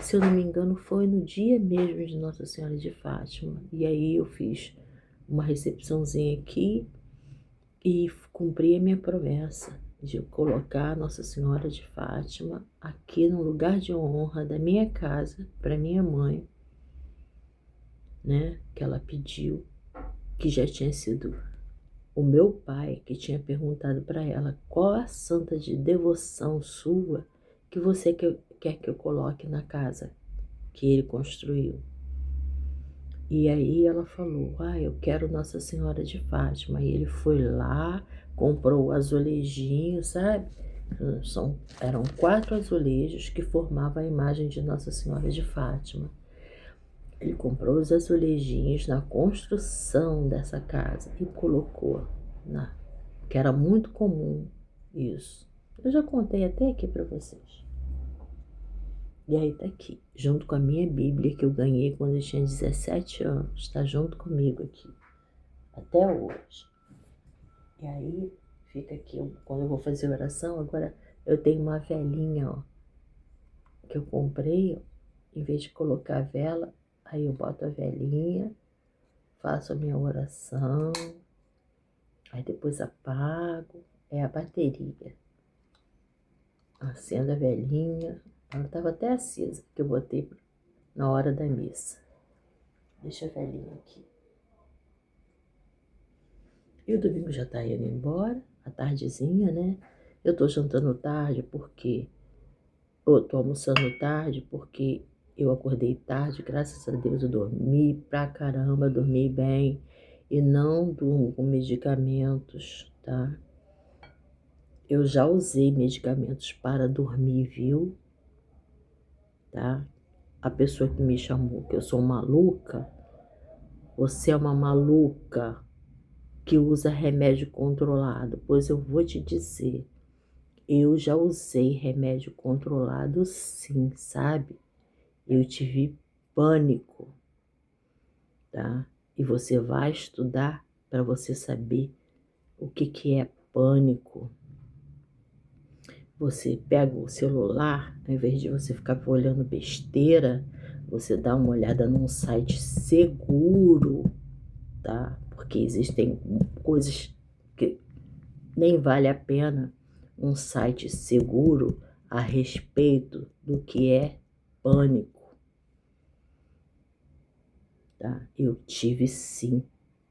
Se eu não me engano, foi no dia mesmo de Nossa Senhora de Fátima. E aí eu fiz uma recepçãozinha aqui e cumpri a minha promessa de colocar Nossa Senhora de Fátima aqui no lugar de honra da minha casa para minha mãe, né? Que ela pediu, que já tinha sido o meu pai que tinha perguntado para ela qual a santa de devoção sua que você quer que eu coloque na casa que ele construiu. E aí ela falou, eu quero Nossa Senhora de Fátima. E ele foi lá, comprou o azulejinho, sabe? Eram 4 azulejos que formavam a imagem de Nossa Senhora de Fátima. Ele comprou os azulejinhos na construção dessa casa e colocou que era muito comum isso. Eu já contei até aqui para vocês. E aí tá aqui, junto com a minha Bíblia que eu ganhei quando eu tinha 17 anos. Tá junto comigo aqui, até hoje. E aí fica aqui, quando eu vou fazer oração, agora eu tenho uma velinha, ó, que eu comprei, ó, em vez de colocar a vela, aí eu boto a velinha, faço a minha oração, aí depois apago, é a bateria. Acendo a velinha, ela estava até acesa, que eu botei na hora da missa. Deixa a velinha aqui. E o domingo já tá indo embora, a tardezinha, né? Eu tô jantando tarde porque Eu tô almoçando tarde porque eu acordei tarde, graças a Deus eu dormi pra caramba, dormi bem e não durmo com medicamentos, tá? Eu já usei medicamentos para dormir, viu? Tá? A pessoa que me chamou que eu sou maluca, você é uma maluca que usa remédio controlado. Pois eu vou te dizer, eu já usei remédio controlado sim, sabe? Eu tive pânico, tá? E você vai estudar para você saber o que que é pânico. Você pega o celular, ao invés de você ficar olhando besteira, você dá uma olhada num site seguro, tá? Porque existem coisas que nem vale a pena um site seguro a respeito do que é pânico, tá? Eu tive sim,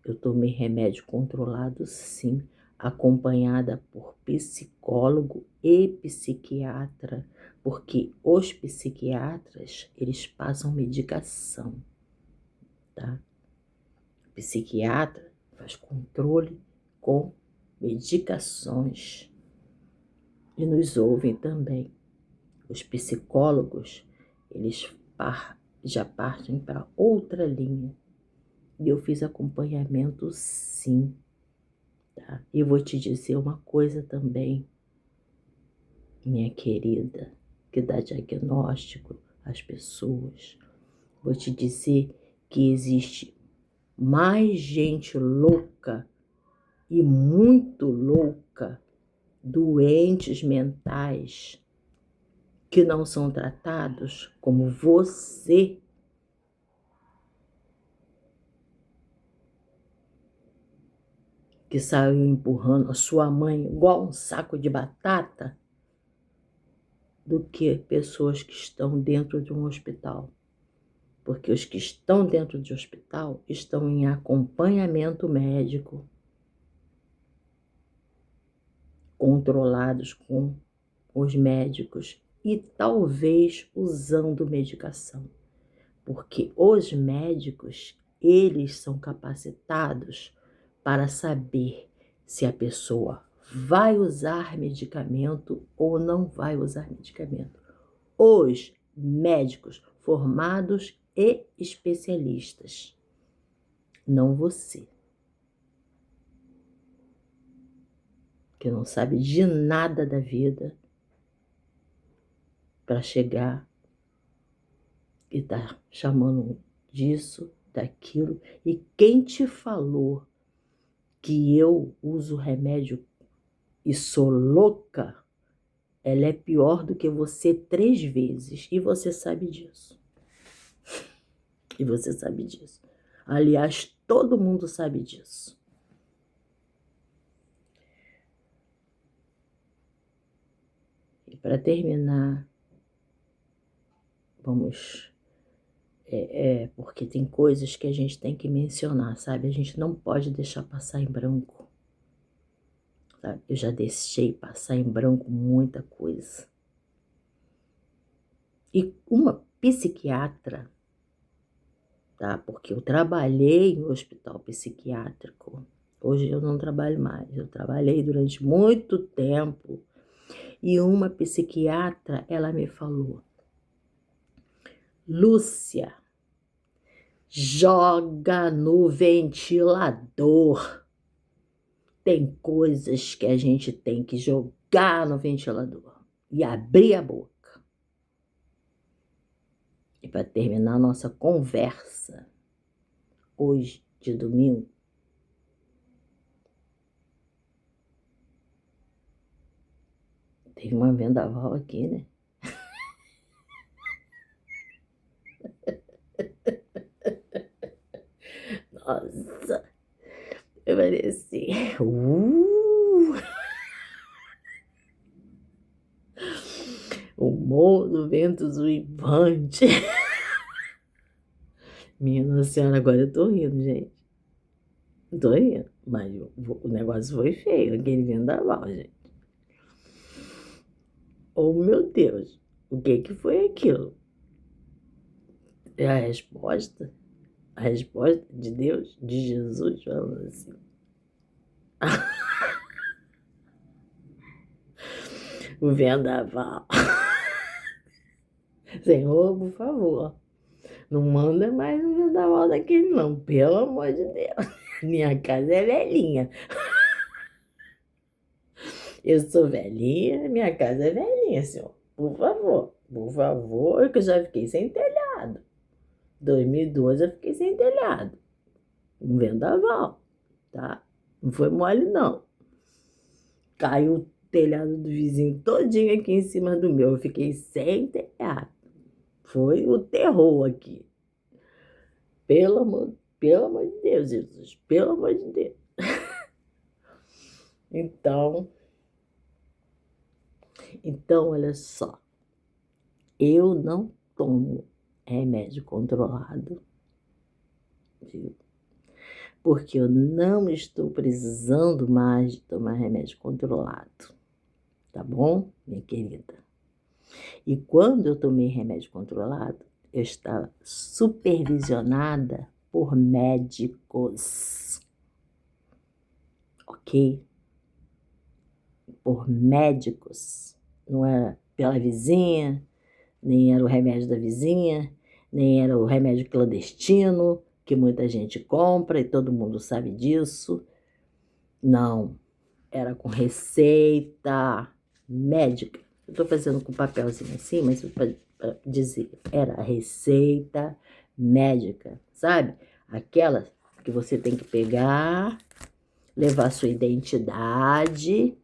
eu tomei remédio controlado sim, acompanhada por psicólogo e psiquiatra, porque os psiquiatras, eles passam medicação, tá? O psiquiatra faz controle com medicações e nos ouvem também. Os psicólogos, eles já partem para outra linha. E eu fiz acompanhamento sim, tá? E vou te dizer uma coisa também, minha querida, que dá diagnóstico às pessoas. Vou te dizer que existe mais gente louca e muito louca, doentes mentais, que não são tratados como você, que saiu empurrando a sua mãe igual um saco de batata, do que pessoas que estão dentro de um hospital. Porque os que estão dentro de hospital estão em acompanhamento médico, controlados com os médicos e talvez usando medicação. Porque os médicos, eles são capacitados para saber se a pessoa vai usar medicamento ou não vai usar medicamento. Os médicos formados e especialistas, não você, que não sabe de nada da vida para chegar e tá chamando disso, daquilo. E quem te falou que eu uso remédio e sou louca, ela é pior do que você 3 vezes. E você sabe disso. E você sabe disso. Aliás, todo mundo sabe disso. E para terminar, vamos... porque tem coisas que a gente tem que mencionar, sabe? A gente não pode deixar passar em branco. Sabe? Eu já deixei passar em branco muita coisa. E uma psiquiatra, tá? Porque eu trabalhei em hospital psiquiátrico. Hoje eu não trabalho mais. Eu trabalhei durante muito tempo. E uma psiquiatra, ela me falou: Lúcia, joga no ventilador. Tem coisas que a gente tem que jogar no ventilador e abrir a boca. E para terminar a nossa conversa, hoje de domingo, teve uma vendaval aqui, né? Nossa, eu pareci. O morro do vento uivante. Minha Nossa Senhora, agora eu tô rindo, gente. Tô rindo, mas o negócio foi feio, aquele vendaval, gente. Oh, meu Deus, O que que foi aquilo? É a resposta de Deus, de Jesus, falando assim. O vendaval. Senhor, por favor, não manda mais um vendaval daquele não, pelo amor de Deus. Minha casa é velhinha. Eu sou velhinha, minha casa é velhinha, senhor. Por favor, que eu já fiquei sem telhado. 2012 eu fiquei sem telhado. Um vendaval, tá? Não foi mole, não. Caiu o telhado do vizinho todinho aqui em cima do meu. Eu fiquei sem telhado. Foi o terror aqui. Pelo amor de Deus, Jesus. Pelo amor de Deus. Então, olha só. Eu não tomo remédio controlado, viu? Porque eu não estou precisando mais de tomar remédio controlado, tá bom, minha querida? E quando eu tomei remédio controlado, eu estava supervisionada por médicos, ok? Por médicos, não era pela vizinha, nem era o remédio da vizinha, nem era o remédio clandestino, que muita gente compra e todo mundo sabe disso. Não, era com receita médica. Eu estou fazendo com papelzinho assim, mas para dizer, era receita médica, sabe? Aquela que você tem que pegar, levar sua identidade,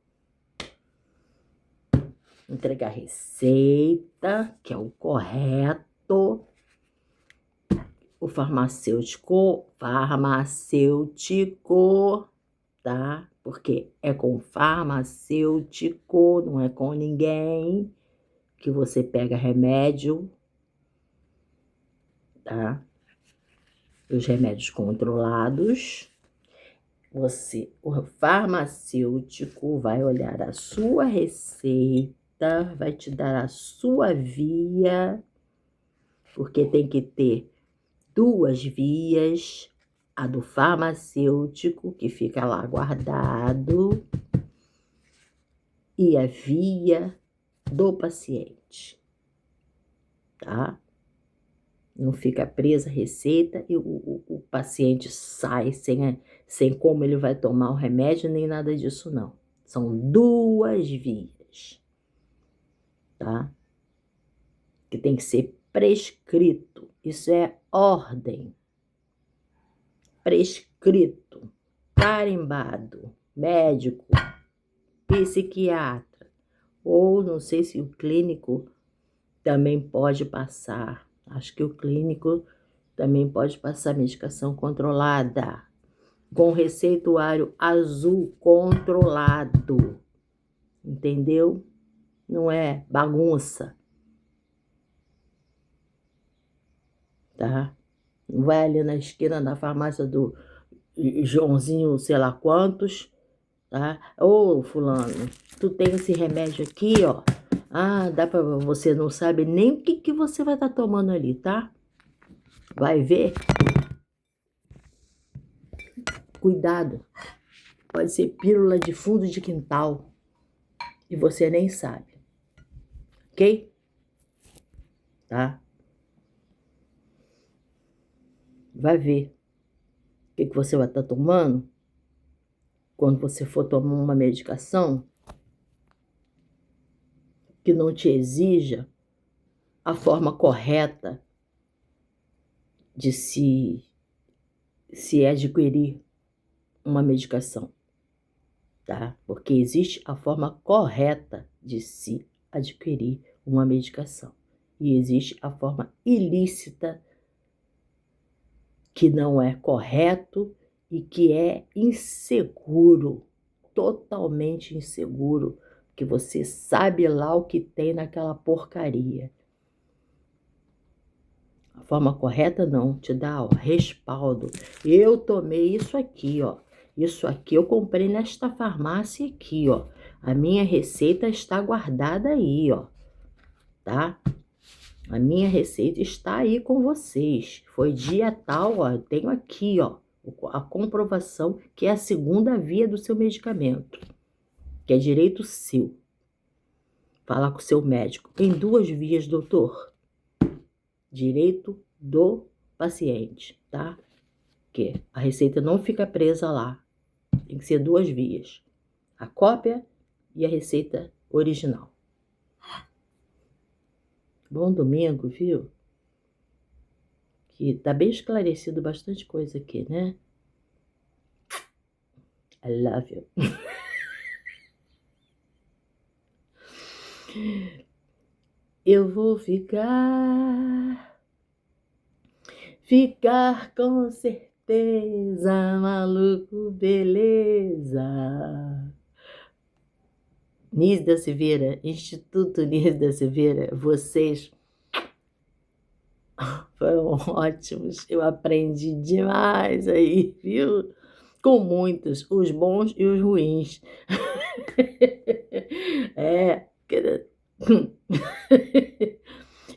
entregar receita, que é o correto. O farmacêutico, tá? Porque é com farmacêutico, não é com ninguém que você pega remédio, tá? Os remédios controlados, o farmacêutico vai olhar a sua receita, vai te dar a sua via, porque tem que ter 2 vias, a do farmacêutico, que fica lá guardado, e a via do paciente, tá? Não fica presa a receita e o paciente sai sem como ele vai tomar o remédio, nem nada disso, não. São 2 vias, tá? Que tem que ser prescrito. Isso é ordem. Prescrito, carimbado, médico, psiquiatra, ou não sei se o clínico também pode passar. Acho que o clínico também pode passar medicação controlada, com receituário azul controlado, entendeu? Não é bagunça, tá? Não vai ali na esquina da farmácia do Joãozinho, sei lá quantos, tá? Ô, fulano, tu tem esse remédio aqui, ó. Ah, dá pra você, não sabe nem o que você vai estar tomando ali, tá? Vai ver. Cuidado. Pode ser pílula de fundo de quintal e você nem sabe. Ok? Tá? Vai ver o que você vai estar tomando quando você for tomar uma medicação que não te exija a forma correta de se adquirir uma medicação, tá? Porque existe a forma correta de se adquirir uma medicação e existe a forma ilícita que não é correto e que é inseguro, totalmente inseguro, que você sabe lá o que tem naquela porcaria. A forma correta não, te dá o respaldo. Eu tomei isso aqui, ó. Isso aqui eu comprei nesta farmácia aqui, ó. A minha receita está guardada aí, ó. tá? A minha receita está aí com vocês. Foi dia tal, ó, eu tenho aqui, ó, a comprovação que é a segunda via do seu medicamento, que é direito seu. Falar com o seu médico. Tem 2 vias, doutor. Direito do paciente, tá? Que a receita não fica presa lá. Tem que ser 2 vias. A cópia e a receita original. Bom domingo, viu? Que tá bem esclarecido bastante coisa aqui, né? I love you. Eu vou ficar com certeza, maluco, beleza. Nísida Silveira, Instituto Nísida Silveira, vocês foram ótimos. Eu aprendi demais aí, viu? Com muitos, os bons e os ruins. É,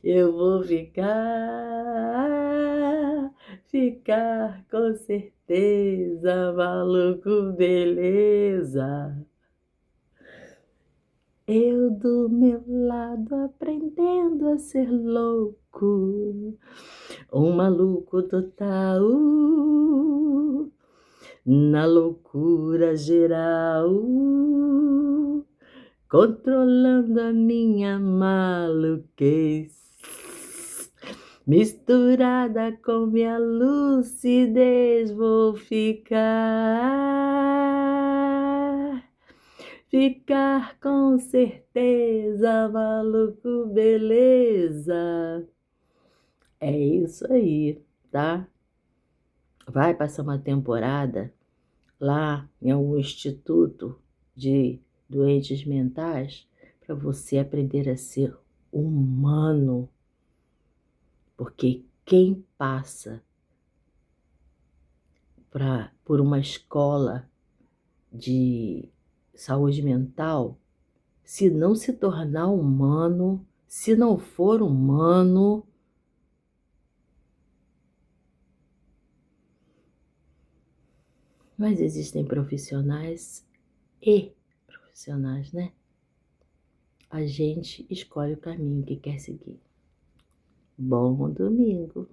eu vou ficar com certeza, maluco, beleza. Eu do meu lado aprendendo a ser louco, um maluco total, na loucura geral, controlando a minha maluquez, misturada com minha lucidez, vou ficar com certeza, maluco, beleza. É isso aí, tá? Vai passar uma temporada lá em algum instituto de doentes mentais para você aprender a ser humano. Porque quem passa por uma escola de saúde mental, se não se tornar humano, se não for humano, mas existem profissionais e profissionais, né? A gente escolhe o caminho que quer seguir. Bom domingo!